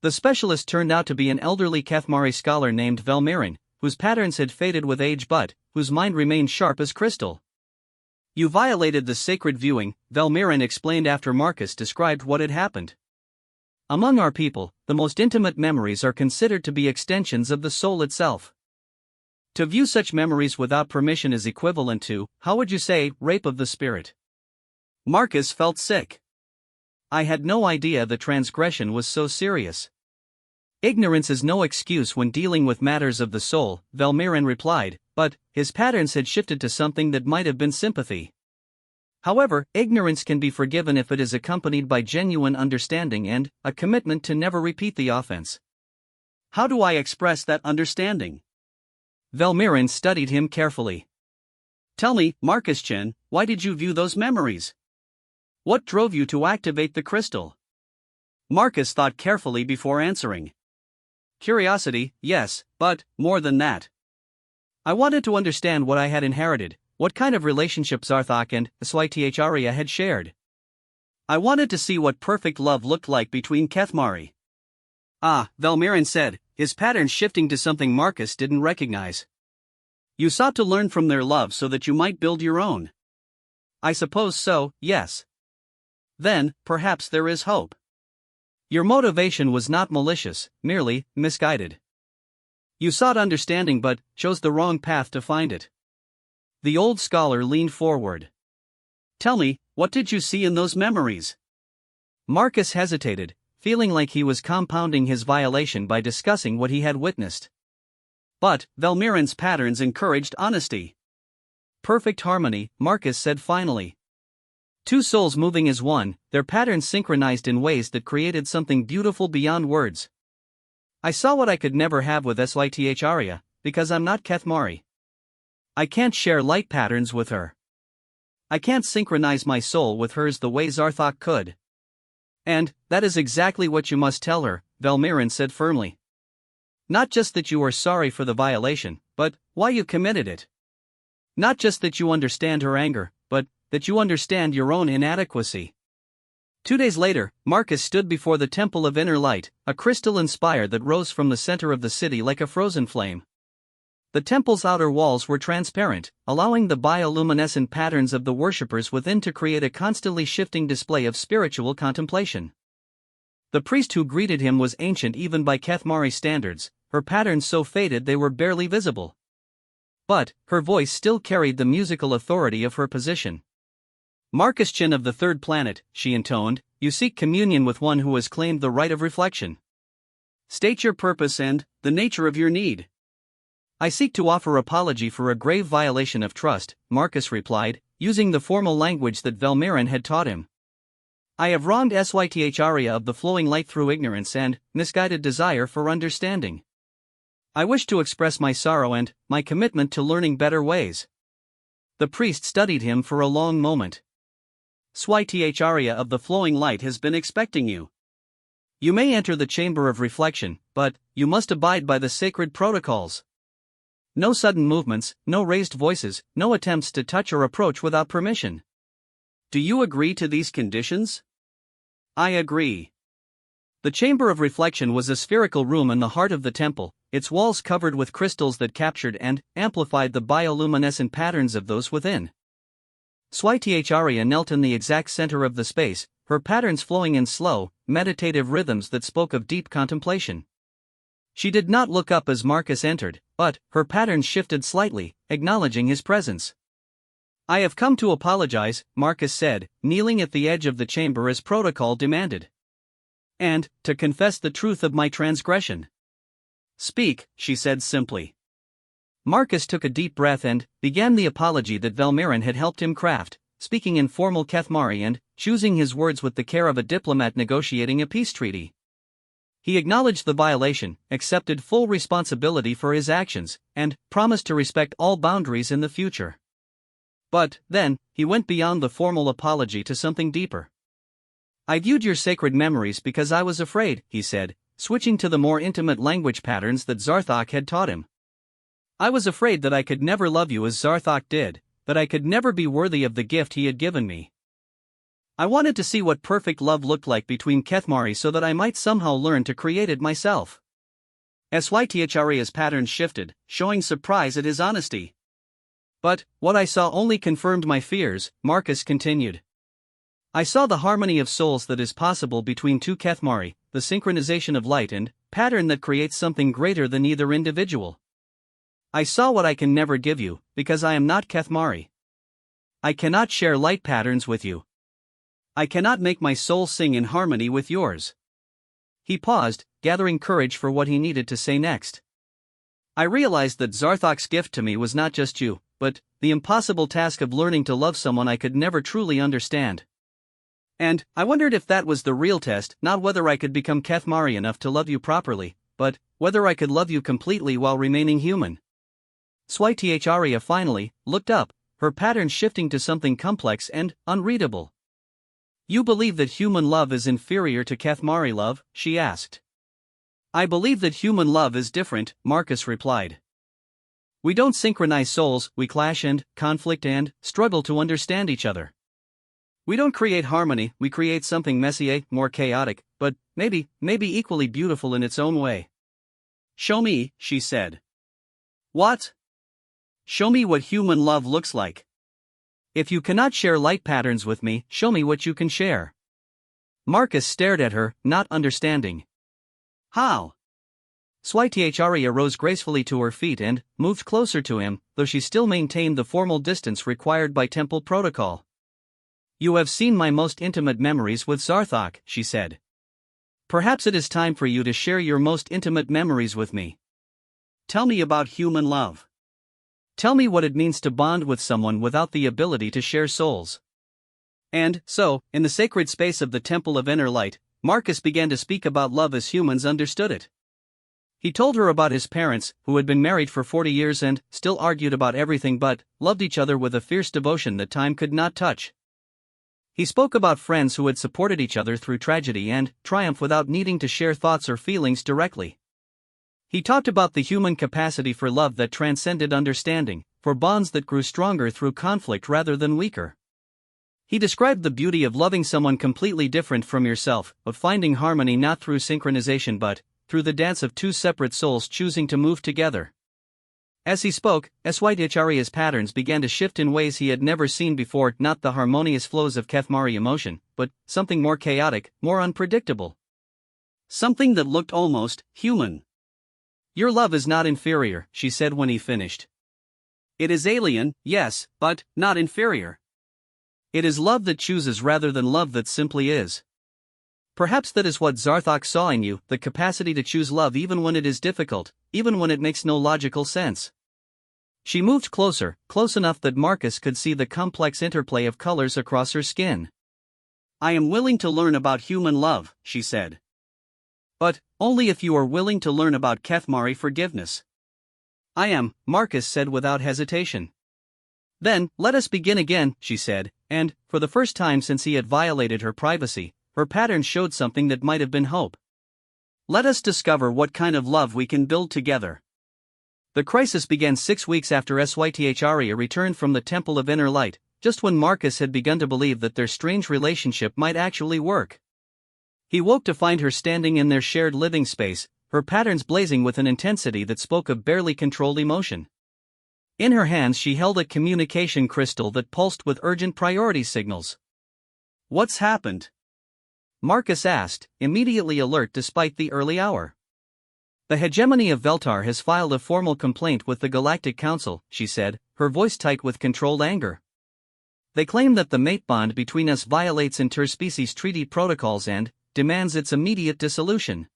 The specialist turned out to be an elderly Kethmari scholar named Velmirin, whose patterns had faded with age but whose mind remained sharp as crystal. You violated the sacred viewing, Velmirin explained after Marcus described what had happened. Among our people, the most intimate memories are considered to be extensions of the soul itself. To view such memories without permission is equivalent to, how would you say, rape of the spirit? Marcus felt sick. I had no idea the transgression was so serious. Ignorance is no excuse when dealing with matters of the soul, Velmirin replied, but his patterns had shifted to something that might have been sympathy. However, ignorance can be forgiven if it is accompanied by genuine understanding and a commitment to never repeat the offense. How do I express that understanding? Velmirin studied him carefully. Tell me, Marcus-chan, why did you view those memories? What drove you to activate the crystal? Marcus thought carefully before answering. Curiosity, yes, but more than that. I wanted to understand what I had inherited, what kind of relationship Zarthok and HFY had shared. I wanted to see what perfect love looked like between Kethmari. Ah, Velmirin said, his pattern shifting to something Marcus didn't recognize. You sought to learn from their love so that you might build your own. I suppose so, yes. Then, perhaps there is hope. Your motivation was not malicious, merely misguided. You sought understanding but chose the wrong path to find it. The old scholar leaned forward. Tell me, what did you see in those memories? Marcus hesitated, feeling like he was compounding his violation by discussing what he had witnessed. But Velmirin's patterns encouraged honesty. perfect harmony, Marcus said finally. Two souls moving as one, their patterns synchronized in ways that created something beautiful beyond words. I saw what I could never have with Sythra, because I'm not Kethmari. I can't share light patterns with her. I can't synchronize my soul with hers the way Zarthok could. And that is exactly what you must tell her, Velmiran said firmly. Not just that you are sorry for the violation, but why you committed it. Not just that you understand her anger, but that you understand your own inadequacy. 2 days later, Marcus stood before the Temple of Inner Light, a crystalline spire that rose from the center of the city like a frozen flame. The temple's outer walls were transparent, allowing the bioluminescent patterns of the worshippers within to create a constantly shifting display of spiritual contemplation. The priest who greeted him was ancient even by Kethmari standards, her patterns so faded they were barely visible. But her voice still carried the musical authority of her position. Marcus Chin of the third planet, she intoned, you seek communion with one who has claimed the right of reflection. State your purpose and the nature of your need. I seek to offer apology for a grave violation of trust, Marcus replied, using the formal language that Velmiran had taught him. I have wronged Sythra of the flowing light through ignorance and misguided desire for understanding. I wish to express my sorrow and my commitment to learning better ways. The priest studied him for a long moment. Sythra of the flowing light has been expecting you. You may enter the chamber of reflection, but you must abide by the sacred protocols. No sudden movements, no raised voices, no attempts to touch or approach without permission. Do you agree to these conditions? I agree. The chamber of reflection was a spherical room in the heart of the temple, its walls covered with crystals that captured and amplified the bioluminescent patterns of those within. Sythra knelt in the exact center of the space, her patterns flowing in slow, meditative rhythms that spoke of deep contemplation. She did not look up as Marcus entered, but her patterns shifted slightly, acknowledging his presence. I have come to apologize, Marcus said, kneeling at the edge of the chamber as protocol demanded. And to confess the truth of my transgression. Speak, she said simply. Marcus took a deep breath and began the apology that Velmiran had helped him craft, speaking in formal Kethmari and choosing his words with the care of a diplomat negotiating a peace treaty. He acknowledged the violation, accepted full responsibility for his actions, and promised to respect all boundaries in the future. But then, he went beyond the formal apology to something deeper. I viewed your sacred memories because I was afraid, he said, switching to the more intimate language patterns that Zarthok had taught him. I was afraid that I could never love you as Zarthok did, that I could never be worthy of the gift he had given me. I wanted to see what perfect love looked like between Kethmari so that I might somehow learn to create it myself. Sythra's patterns shifted, showing surprise at his honesty. But what I saw only confirmed my fears, Marcus continued. I saw the harmony of souls that is possible between two Kethmari, the synchronization of light and pattern that creates something greater than either individual. I saw what I can never give you, because I am not Kethmari. I cannot share light patterns with you. I cannot make my soul sing in harmony with yours. He paused, gathering courage for what he needed to say next. I realized that Zarthok's gift to me was not just you, but the impossible task of learning to love someone I could never truly understand. And I wondered if that was the real test, not whether I could become Kethmari enough to love you properly, but whether I could love you completely while remaining human. Sythra finally looked up, her pattern shifting to something complex and unreadable. You believe that human love is inferior to Kethmari love? She asked. I believe that human love is different, Marcus replied. We don't synchronize souls, we clash and conflict and struggle to understand each other. We don't create harmony, we create something messy, more chaotic, but maybe equally beautiful in its own way. Show me, she said. What? Show me what human love looks like. If you cannot share light patterns with me, show me what you can share. Marcus stared at her, not understanding. How? Sythra rose gracefully to her feet and moved closer to him, though she still maintained the formal distance required by temple protocol. You have seen my most intimate memories with Zarthok, she said. Perhaps it is time for you to share your most intimate memories with me. Tell me about human love. Tell me what it means to bond with someone without the ability to share souls. And so, in the sacred space of the Temple of Inner Light, Marcus began to speak about love as humans understood it. He told her about his parents, who had been married for 40 years and still argued about everything but loved each other with a fierce devotion that time could not touch. He spoke about friends who had supported each other through tragedy and triumph without needing to share thoughts or feelings directly. He talked about the human capacity for love that transcended understanding, for bonds that grew stronger through conflict rather than weaker. He described the beauty of loving someone completely different from yourself, of finding harmony not through synchronization but through the dance of two separate souls choosing to move together. As he spoke, HFY's patterns began to shift in ways he had never seen before, not the harmonious flows of Kethmari emotion, but something more chaotic, more unpredictable. Something that looked almost human. Your love is not inferior, she said when he finished. It is alien, yes, but not inferior. It is love that chooses rather than love that simply is. Perhaps that is what Zarthok saw in you, the capacity to choose love even when it is difficult, even when it makes no logical sense. She moved closer, close enough that Marcus could see the complex interplay of colors across her skin. I am willing to learn about human love, she said. But only if you are willing to learn about Kethmari forgiveness. I am, Marcus said without hesitation. Then, let us begin again, she said, and, for the first time since he had violated her privacy, her patterns showed something that might have been hope. Let us discover what kind of love we can build together. The crisis began 6 weeks after Sythra returned from the Temple of Inner Light, just when Marcus had begun to believe that their strange relationship might actually work. He woke to find her standing in their shared living space, her patterns blazing with an intensity that spoke of barely controlled emotion. In her hands she held a communication crystal that pulsed with urgent priority signals. What's happened? Marcus asked, immediately alert despite the early hour. The hegemony of Veltar has filed a formal complaint with the Galactic Council, she said, her voice tight with controlled anger. They claim that the mate bond between us violates interspecies treaty protocols and demands its immediate dissolution.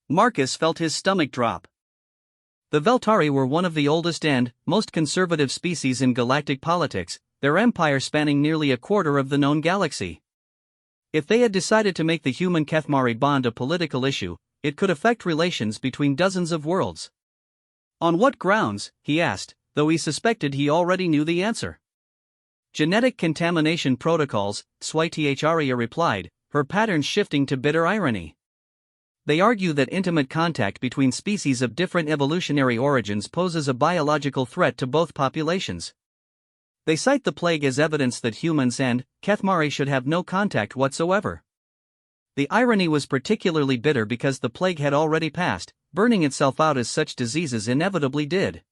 Marcus felt his stomach drop. The Veltari were one of the oldest and most conservative species in galactic politics, their empire spanning nearly a quarter of the known galaxy. If they had decided to make the human Kethmari bond a political issue, it could affect relations between dozens of worlds. On what grounds, he asked, though he suspected he already knew the answer. Genetic contamination protocols, Sythra replied, her patterns shifting to bitter irony. They argue that intimate contact between species of different evolutionary origins poses a biological threat to both populations. They cite the plague as evidence that humans and Kethmari should have no contact whatsoever. The irony was particularly bitter because the plague had already passed, burning itself out as such diseases inevitably did.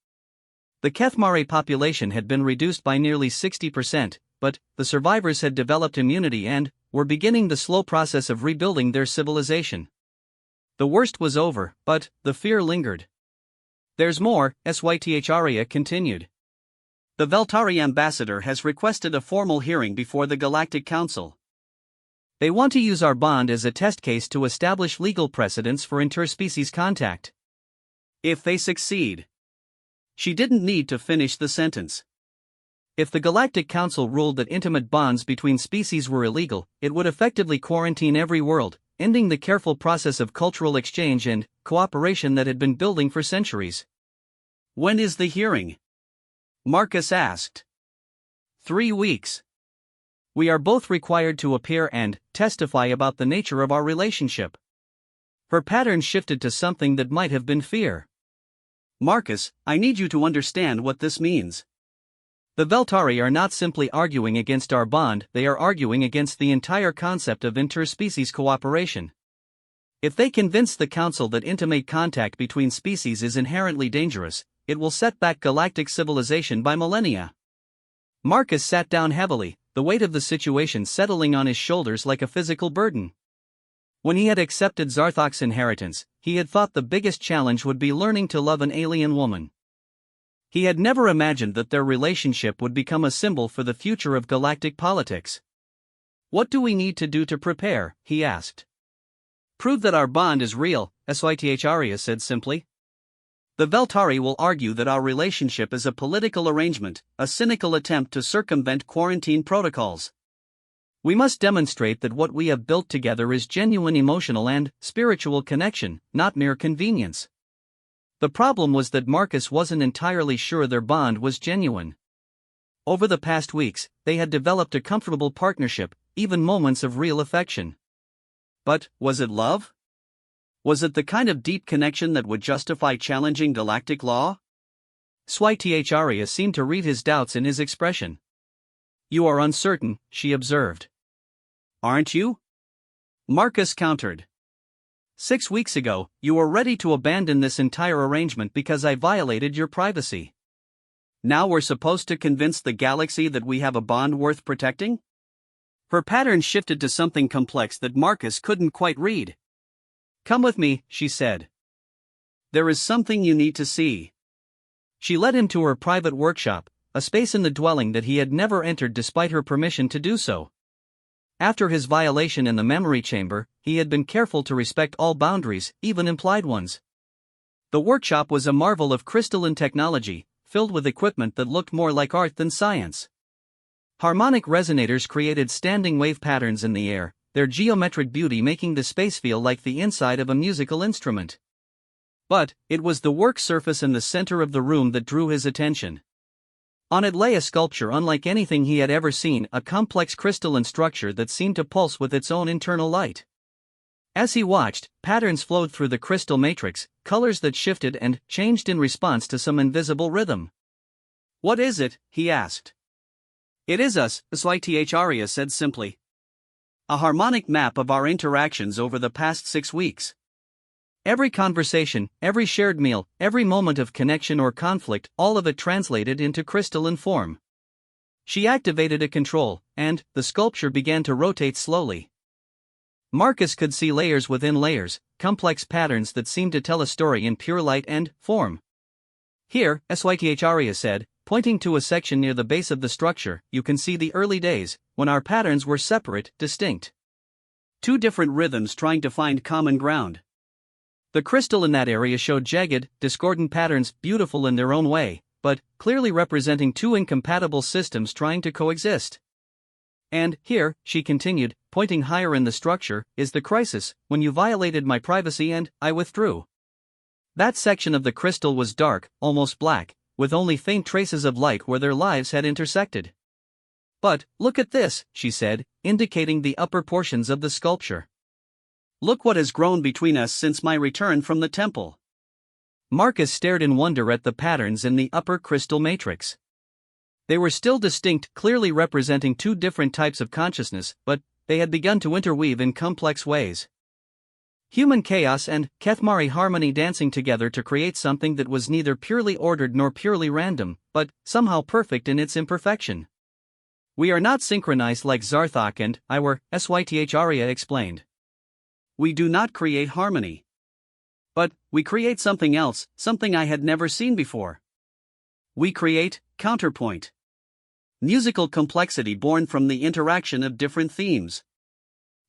The Kethmari population had been reduced by nearly 60%, but the survivors had developed immunity and were beginning the slow process of rebuilding their civilization. The worst was over, but the fear lingered. There's more, Sythra continued. The Veltari ambassador has requested a formal hearing before the Galactic Council. They want to use our bond as a test case to establish legal precedents for interspecies contact. If they succeed. She didn't need to finish the sentence. If the Galactic Council ruled that intimate bonds between species were illegal, it would effectively quarantine every world, ending the careful process of cultural exchange and cooperation that had been building for centuries. When is the hearing? Marcus asked. 3 weeks. We are both required to appear and testify about the nature of our relationship. Her pattern shifted to something that might have been fear. Marcus, I need you to understand what this means. The Veltari are not simply arguing against our bond, they are arguing against the entire concept of interspecies cooperation. If they convince the Council that intimate contact between species is inherently dangerous, it will set back galactic civilization by millennia. Marcus sat down heavily, the weight of the situation settling on his shoulders like a physical burden. When he had accepted Zarthok's inheritance, he had thought the biggest challenge would be learning to love an alien woman. He had never imagined that their relationship would become a symbol for the future of galactic politics. What do we need to do to prepare? He asked. Prove that our bond is real, Sythra said simply. The Veltari will argue that our relationship is a political arrangement, a cynical attempt to circumvent quarantine protocols. We must demonstrate that what we have built together is genuine emotional and spiritual connection, not mere convenience. The problem was that Marcus wasn't entirely sure their bond was genuine. Over the past weeks, they had developed a comfortable partnership, even moments of real affection. But, was it love? Was it the kind of deep connection that would justify challenging galactic law? HFY seemed to read his doubts in his expression. "You are uncertain," she observed. "Aren't you?" Marcus countered. 6 weeks ago, you were ready to abandon this entire arrangement because I violated your privacy. Now we're supposed to convince the galaxy that we have a bond worth protecting? Her pattern shifted to something complex that Marcus couldn't quite read. "Come with me," she said. "There is something you need to see." She led him to her private workshop, a space in the dwelling that he had never entered despite her permission to do so. After his violation in the memory chamber, he had been careful to respect all boundaries, even implied ones. The workshop was a marvel of crystalline technology, filled with equipment that looked more like art than science. Harmonic resonators created standing wave patterns in the air, their geometric beauty making the space feel like the inside of a musical instrument. But, it was the work surface in the center of the room that drew his attention. On it lay a sculpture unlike anything he had ever seen, a complex crystalline structure that seemed to pulse with its own internal light. As he watched, patterns flowed through the crystal matrix, colors that shifted and changed in response to some invisible rhythm. "What is it?" he asked. "It is us," HFY said simply. "A harmonic map of our interactions over the past 6 weeks. Every conversation, every shared meal, every moment of connection or conflict, all of it translated into crystalline form." She activated a control, and the sculpture began to rotate slowly. Marcus could see layers within layers, complex patterns that seemed to tell a story in pure light and form. "Here," HFY said, pointing to a section near the base of the structure, "you can see the early days, when our patterns were separate, distinct. 2 different rhythms trying to find common ground. The crystal in that area showed jagged, discordant patterns, beautiful in their own way, but clearly representing 2 incompatible systems trying to coexist. And here," she continued, pointing higher in the structure, "is the crisis, when you violated my privacy and I withdrew. That section of the crystal was dark, almost black, with only faint traces of light where their lives had intersected. But, look at this," she said, indicating the upper portions of the sculpture. "Look what has grown between us since my return from the temple." Marcus stared in wonder at the patterns in the upper crystal matrix. They were still distinct, clearly representing 2 different types of consciousness, but they had begun to interweave in complex ways. Human chaos and Kethmari harmony dancing together to create something that was neither purely ordered nor purely random, but somehow perfect in its imperfection. "We are not synchronized like Zarthok and I were," HFY explained. "We do not create harmony. But, we create something else, something I had never seen before. We create counterpoint. Musical complexity born from the interaction of different themes."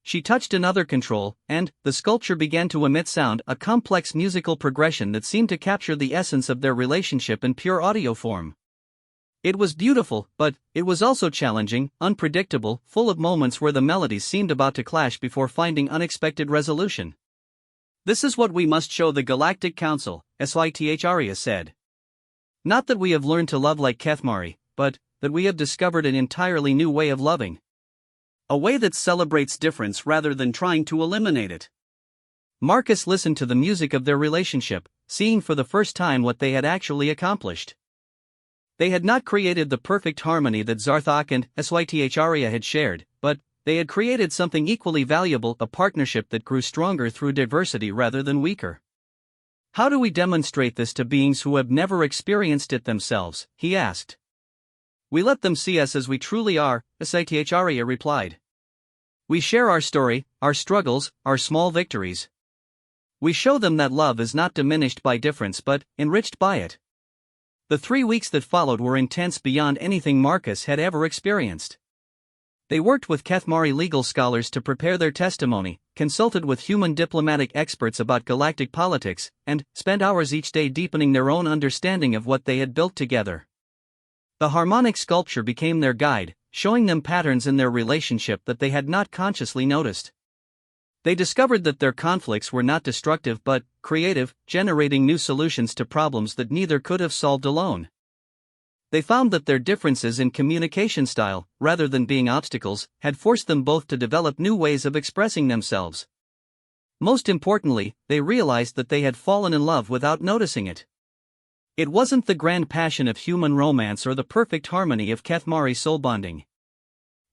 She touched another control, and the sculpture began to emit sound, a complex musical progression that seemed to capture the essence of their relationship in pure audio form. It was beautiful, but it was also challenging, unpredictable, full of moments where the melodies seemed about to clash before finding unexpected resolution. "This is what we must show the Galactic Council," HFY said. "Not that we have learned to love like Kethmari, but that we have discovered an entirely new way of loving. A way that celebrates difference rather than trying to eliminate it." Marcus listened to the music of their relationship, seeing for the first time what they had actually accomplished. They had not created the perfect harmony that Zarthok and HFY had shared, but they had created something equally valuable, a partnership that grew stronger through diversity rather than weaker. "How do we demonstrate this to beings who have never experienced it themselves?" he asked. "We let them see us as we truly are," HFY replied. "We share our story, our struggles, our small victories. We show them that love is not diminished by difference but enriched by it." The 3 weeks that followed were intense beyond anything Marcus had ever experienced. They worked with Kethmari legal scholars to prepare their testimony, consulted with human diplomatic experts about galactic politics, and spent hours each day deepening their own understanding of what they had built together. The harmonic sculpture became their guide, showing them patterns in their relationship that they had not consciously noticed. They discovered that their conflicts were not destructive but creative, generating new solutions to problems that neither could have solved alone. They found that their differences in communication style, rather than being obstacles, had forced them both to develop new ways of expressing themselves. Most importantly, they realized that they had fallen in love without noticing it. It wasn't the grand passion of human romance or the perfect harmony of Kethmari soul bonding.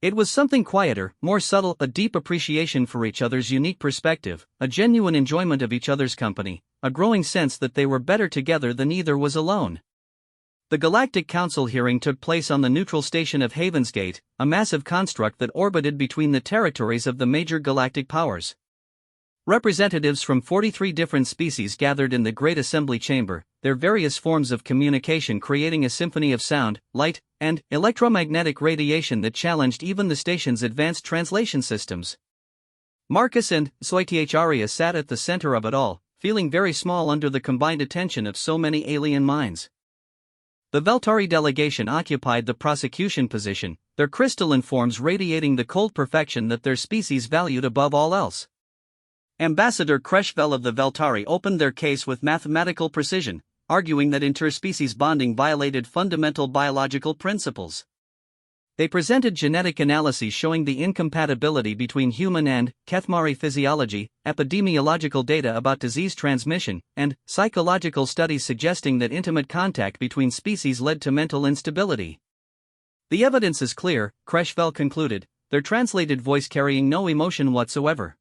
It was something quieter, more subtle, a deep appreciation for each other's unique perspective, a genuine enjoyment of each other's company, a growing sense that they were better together than either was alone. The Galactic Council hearing took place on the neutral station of Havensgate, a massive construct that orbited between the territories of the major galactic powers. Representatives from 43 different species gathered in the Great Assembly Chamber, their various forms of communication creating a symphony of sound, light, and electromagnetic radiation that challenged even the station's advanced translation systems. Marcus and HFY Arya sat at the center of it all, feeling very small under the combined attention of so many alien minds. The Veltari delegation occupied the prosecution position, their crystalline forms radiating the cold perfection that their species valued above all else. Ambassador Kreshvel of the Veltari opened their case with mathematical precision, arguing that interspecies bonding violated fundamental biological principles. They presented genetic analyses showing the incompatibility between human and Kethmari physiology, epidemiological data about disease transmission, and psychological studies suggesting that intimate contact between species led to mental instability. The evidence is clear, Kreshvel concluded, their translated voice carrying no emotion whatsoever.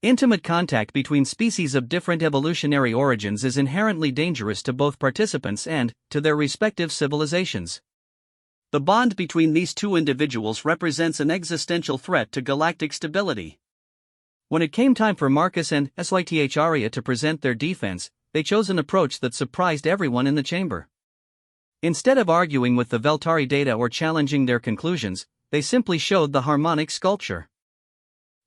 Intimate contact between species of different evolutionary origins is inherently dangerous to both participants and to their respective civilizations. The bond between these two individuals represents an existential threat to galactic stability. When it came time for Marcus and HFY Arya to present their defense, they chose an approach that surprised everyone in the chamber. Instead of arguing with the Veltari data or challenging their conclusions, they simply showed the harmonic sculpture.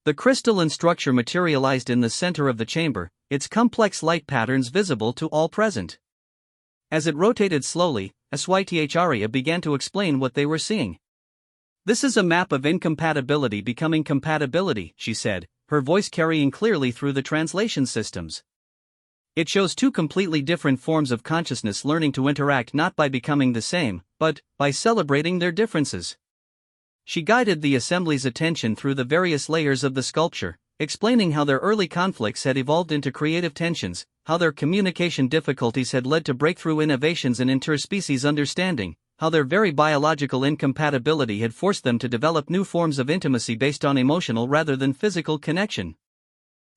The crystalline structure materialized in the center of the chamber, its complex light patterns visible to all present. As it rotated slowly, HFY Arya began to explain what they were seeing. "This is a map of incompatibility becoming compatibility," she said, her voice carrying clearly through the translation systems. "It shows two completely different forms of consciousness learning to interact not by becoming the same, but by celebrating their differences." She guided the assembly's attention through the various layers of the sculpture, explaining how their early conflicts had evolved into creative tensions, how their communication difficulties had led to breakthrough innovations in interspecies understanding, how their very biological incompatibility had forced them to develop new forms of intimacy based on emotional rather than physical connection.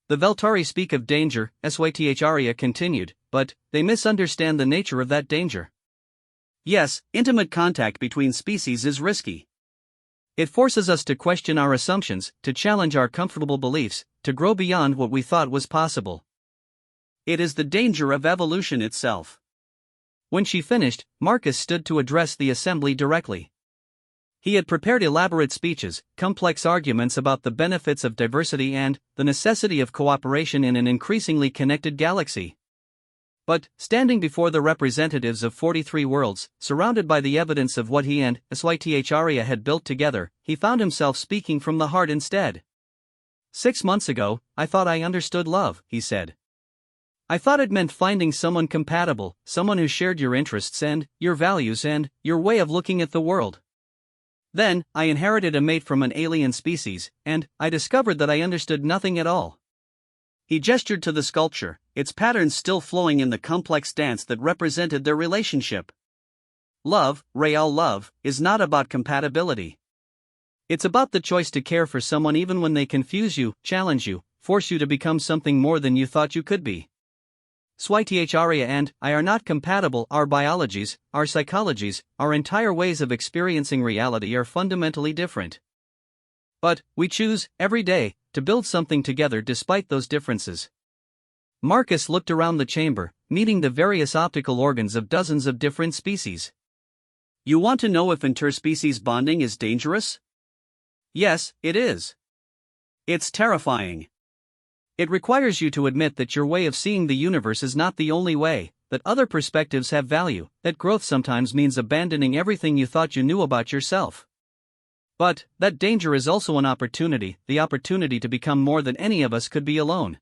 "The Veltari speak of danger," HFY Arya continued, "but they misunderstand the nature of that danger. Yes, intimate contact between species is risky. It forces us to question our assumptions, to challenge our comfortable beliefs, to grow beyond what we thought was possible. It is the danger of evolution itself." When she finished, Marcus stood to address the assembly directly. He had prepared elaborate speeches, complex arguments about the benefits of diversity and the necessity of cooperation in an increasingly connected galaxy. But, standing before the representatives of 43 worlds, surrounded by the evidence of what he and HFY Arya had built together, he found himself speaking from the heart instead. "6 months ago, I thought I understood love," he said. "I thought it meant finding someone compatible, someone who shared your interests and your values and your way of looking at the world. Then, I inherited a mate from an alien species, and I discovered that I understood nothing at all." He gestured to the sculpture, its patterns still flowing in the complex dance that represented their relationship. "Love, real love, is not about compatibility. It's about the choice to care for someone even when they confuse you, challenge you, force you to become something more than you thought you could be. HFY Arya and I are not compatible. Our biologies, our psychologies, our entire ways of experiencing reality are fundamentally different. But we choose, every day, to build something together despite those differences." Marcus looked around the chamber, meeting the various optical organs of dozens of different species. "You want to know if interspecies bonding is dangerous?" Yes, it is. It's terrifying. It requires you to admit that your way of seeing the universe is not the only way, that other perspectives have value, that growth sometimes means abandoning everything you thought you knew about yourself. But that danger is also an opportunity, the opportunity to become more than any of us could be alone.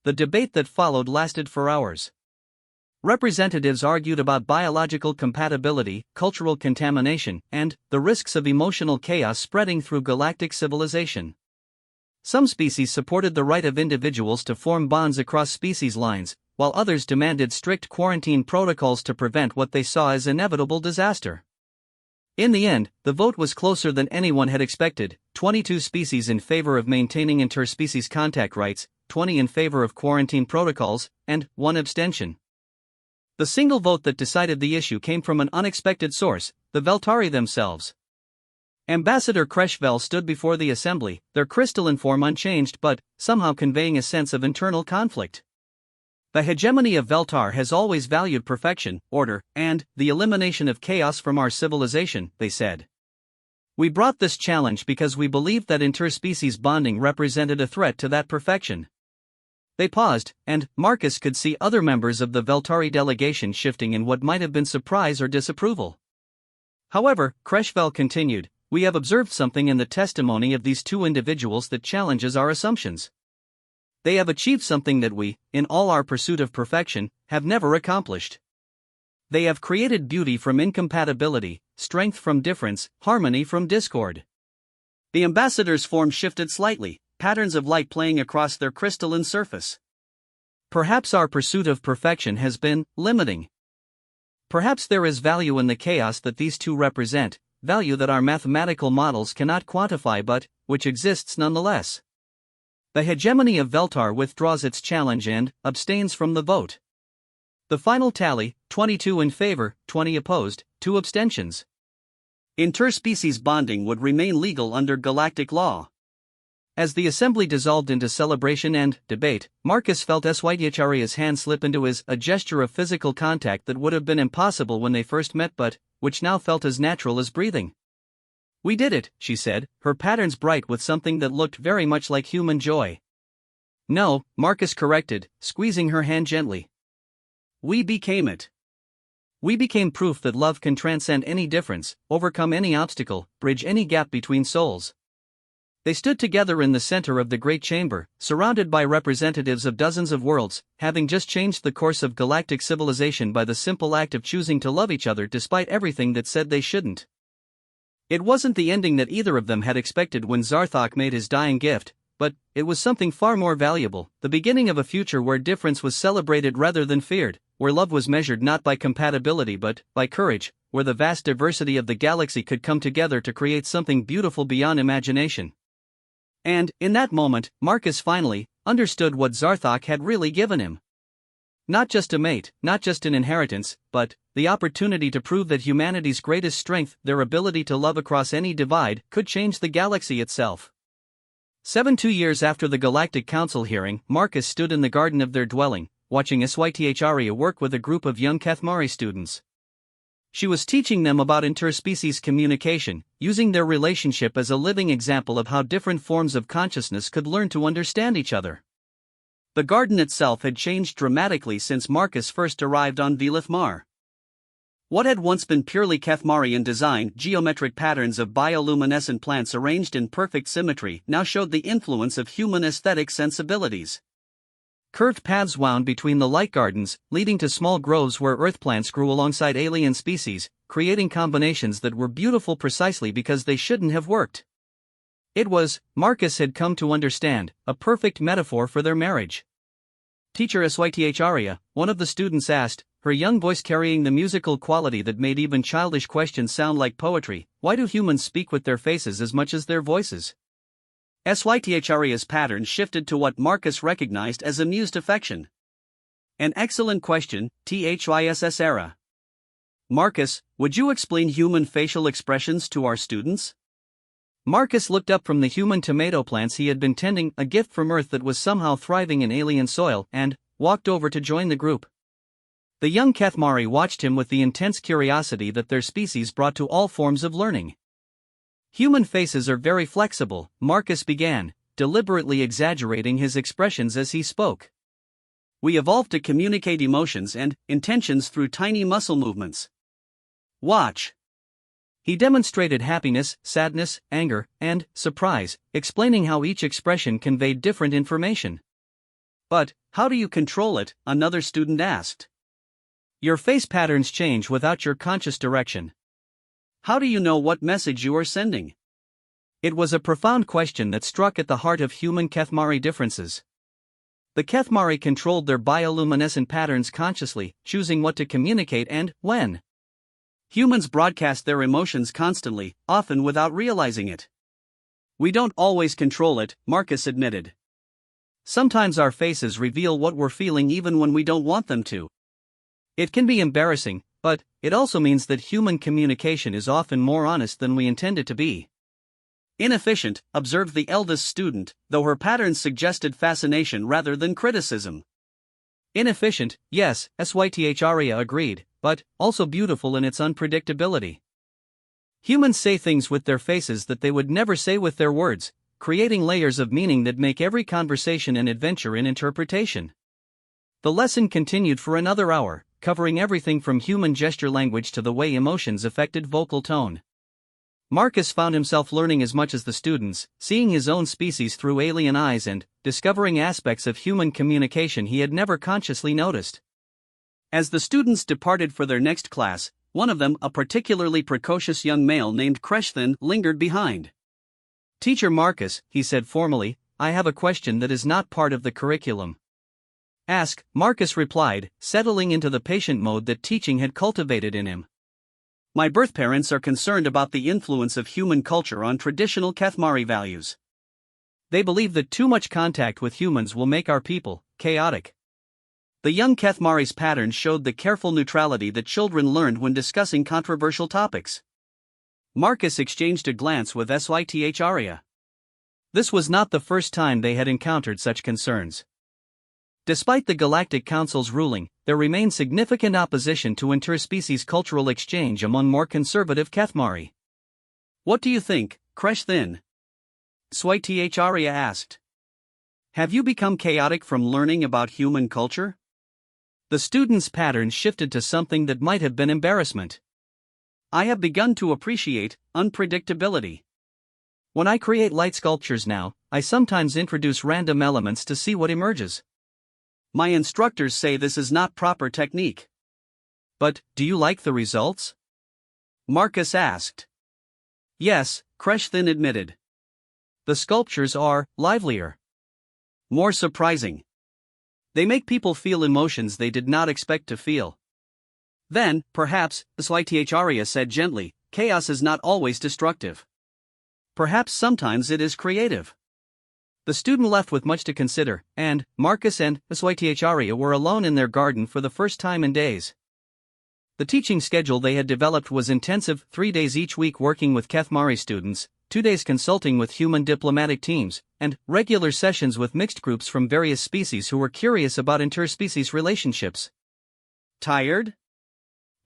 The debate that followed lasted for hours. Representatives argued about biological compatibility, cultural contamination, and the risks of emotional chaos spreading through galactic civilization. Some species supported the right of individuals to form bonds across species lines, while others demanded strict quarantine protocols to prevent what they saw as inevitable disaster. In the end, the vote was closer than anyone had expected: 22 species in favor of maintaining interspecies contact rights, 20 in favor of quarantine protocols, and 1 abstention. The single vote that decided the issue came from an unexpected source: the Veltari themselves. Ambassador Kreshvel stood before the assembly, their crystalline form unchanged but somehow conveying a sense of internal conflict. The hegemony of Veltar has always valued perfection, order, and the elimination of chaos from our civilization, they said. We brought this challenge because we believed that interspecies bonding represented a threat to that perfection. They paused, and Marcus could see other members of the Veltari delegation shifting in what might have been surprise or disapproval. However, Kreshvel continued, we have observed something in the testimony of these two individuals that challenges our assumptions. They have achieved something that we, in all our pursuit of perfection, have never accomplished. They have created beauty from incompatibility, strength from difference, harmony from discord. The ambassador's form shifted slightly, patterns of light playing across their crystalline surface. Perhaps our pursuit of perfection has been limiting. Perhaps there is value in the chaos that these two represent, value that our mathematical models cannot quantify but which exists nonetheless. The hegemony of Veltar withdraws its challenge and abstains from the vote. The final tally: 22 in favor, 20 opposed, 2 abstentions. Interspecies bonding would remain legal under galactic law. As the assembly dissolved into celebration and debate, Marcus felt Switacharya's hand slip into his, a gesture of physical contact that would have been impossible when they first met but which now felt as natural as breathing. We did it, she said, her patterns bright with something that looked very much like human joy. No, Marcus corrected, squeezing her hand gently. We became it. We became proof that love can transcend any difference, overcome any obstacle, bridge any gap between souls. They stood together in the center of the great chamber, surrounded by representatives of dozens of worlds, having just changed the course of galactic civilization by the simple act of choosing to love each other despite everything that said they shouldn't. It wasn't the ending that either of them had expected when Zarthok made his dying gift, but it was something far more valuable, the beginning of a future where difference was celebrated rather than feared, where love was measured not by compatibility but by courage, where the vast diversity of the galaxy could come together to create something beautiful beyond imagination. And, in that moment, Marcus finally understood what Zarthok had really given him. Not just a mate, not just an inheritance, but the opportunity to prove that humanity's greatest strength, their ability to love across any divide, could change the galaxy itself. 2 years after the Galactic Council hearing, Marcus stood in the garden of their dwelling, watching Switacharya work with a group of young Kathmari students. She was teaching them about interspecies communication, using their relationship as a living example of how different forms of consciousness could learn to understand each other. The garden itself had changed dramatically since Marcus first arrived on Velithmar. What had once been purely Kathmarian design, geometric patterns of bioluminescent plants arranged in perfect symmetry, now showed the influence of human aesthetic sensibilities. Curved paths wound between the light gardens, leading to small groves where earth plants grew alongside alien species, creating combinations that were beautiful precisely because they shouldn't have worked. It was, Marcus had come to understand, a perfect metaphor for their marriage. Teacher Switacharya, one of the students asked, her young voice carrying the musical quality that made even childish questions sound like poetry, why do humans speak with their faces as much as their voices? Switacharya's pattern shifted to what Marcus recognized as amused affection. An excellent question, Thyss. Marcus, would you explain human facial expressions to our students? Marcus looked up from the human tomato plants he had been tending, a gift from Earth that was somehow thriving in alien soil, and walked over to join the group. The young Kathmari watched him with the intense curiosity that their species brought to all forms of learning. Human faces are very flexible, Marcus began, deliberately exaggerating his expressions as he spoke. We evolved to communicate emotions and intentions through tiny muscle movements. Watch. He demonstrated happiness, sadness, anger, and surprise, explaining how each expression conveyed different information. But, how do you control it? Another student asked. Your face patterns change without your conscious direction. How do you know what message you are sending? It was a profound question that struck at the heart of human Kethmari differences. The Kethmari controlled their bioluminescent patterns consciously, choosing what to communicate and when. Humans broadcast their emotions constantly, often without realizing it. We don't always control it, Marcus admitted. Sometimes our faces reveal what we're feeling even when we don't want them to. It can be embarrassing, but it also means that human communication is often more honest than we intend it to be. Inefficient, observed the eldest student, though her patterns suggested fascination rather than criticism. Inefficient, yes, Sytharia agreed, but also beautiful in its unpredictability. Humans say things with their faces that they would never say with their words, creating layers of meaning that make every conversation an adventure in interpretation. The lesson continued for another hour, covering everything from human gesture language to the way emotions affected vocal tone. Marcus found himself learning as much as the students, seeing his own species through alien eyes and discovering aspects of human communication he had never consciously noticed. As the students departed for their next class, one of them, a particularly precocious young male named Kreshthin, lingered behind. Teacher Marcus, he said formally, I have a question that is not part of the curriculum. Ask, Marcus replied, settling into the patient mode that teaching had cultivated in him. My birth parents are concerned about the influence of human culture on traditional Kethmari values. They believe that too much contact with humans will make our people chaotic. The young Kethmari's patterns showed the careful neutrality that children learned when discussing controversial topics. Marcus exchanged a glance with Sytharia. This was not the first time they had encountered such concerns. Despite the Galactic Council's ruling, there remained significant opposition to interspecies cultural exchange among more conservative Kethmari. What do you think, Kreshthin? Sytharia asked. Have you become chaotic from learning about human culture? The student's pattern shifted to something that might have been embarrassment. I have begun to appreciate unpredictability. When I create light sculptures now, I sometimes introduce random elements to see what emerges. My instructors say this is not proper technique. But, do you like the results? Marcus asked. Yes, Kreshthin admitted. The sculptures are livelier. More surprising. They make people feel emotions they did not expect to feel. Then, perhaps, Sytharia said gently, chaos is not always destructive. Perhaps sometimes it is creative. The student left with much to consider, and Marcus and Sytharia were alone in their garden for the first time in days. The teaching schedule they had developed was intensive, 3 days each week working with Kethmari students, 2 days consulting with human diplomatic teams, and regular sessions with mixed groups from various species who were curious about interspecies relationships. Tired?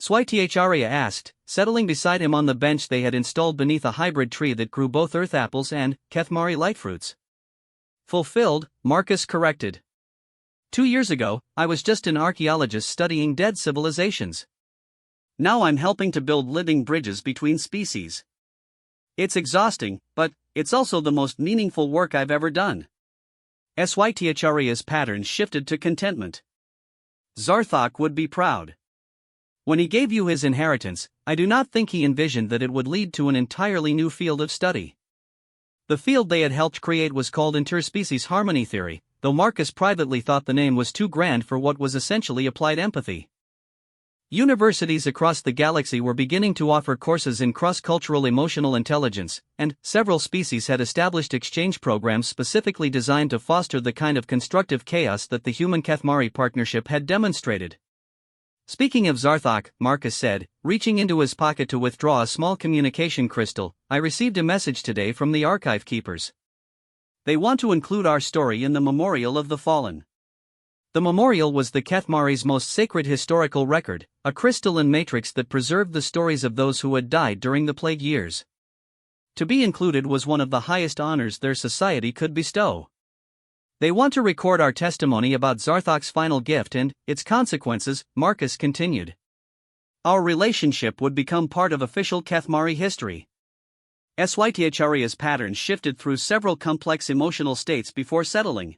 Sytharia asked, settling beside him on the bench they had installed beneath a hybrid tree that grew both earth apples and Kethmari light fruits. Fulfilled, Marcus corrected. 2 years ago, I was just an archaeologist studying dead civilizations. Now I'm helping to build living bridges between species. It's exhausting, but it's also the most meaningful work I've ever done. Sytharia's pattern shifted to contentment. Zarthak would be proud. When he gave you his inheritance, I do not think he envisioned that it would lead to an entirely new field of study. The field they had helped create was called interspecies harmony theory, though Marcus privately thought the name was too grand for what was essentially applied empathy. Universities across the galaxy were beginning to offer courses in cross-cultural emotional intelligence, and several species had established exchange programs specifically designed to foster the kind of constructive chaos that the human-Kethmari partnership had demonstrated. Speaking of Zarthak, Marcus said, reaching into his pocket to withdraw a small communication crystal, I received a message today from the archive keepers. They want to include our story in the Memorial of the Fallen. The memorial was the Kethmari's most sacred historical record, a crystalline matrix that preserved the stories of those who had died during the Plague years. To be included was one of the highest honors their society could bestow. They want to record our testimony about Zarthok's final gift and its consequences, Marcus continued. Our relationship would become part of official Kethmari history. Sytacharya's patterns shifted through several complex emotional states before settling.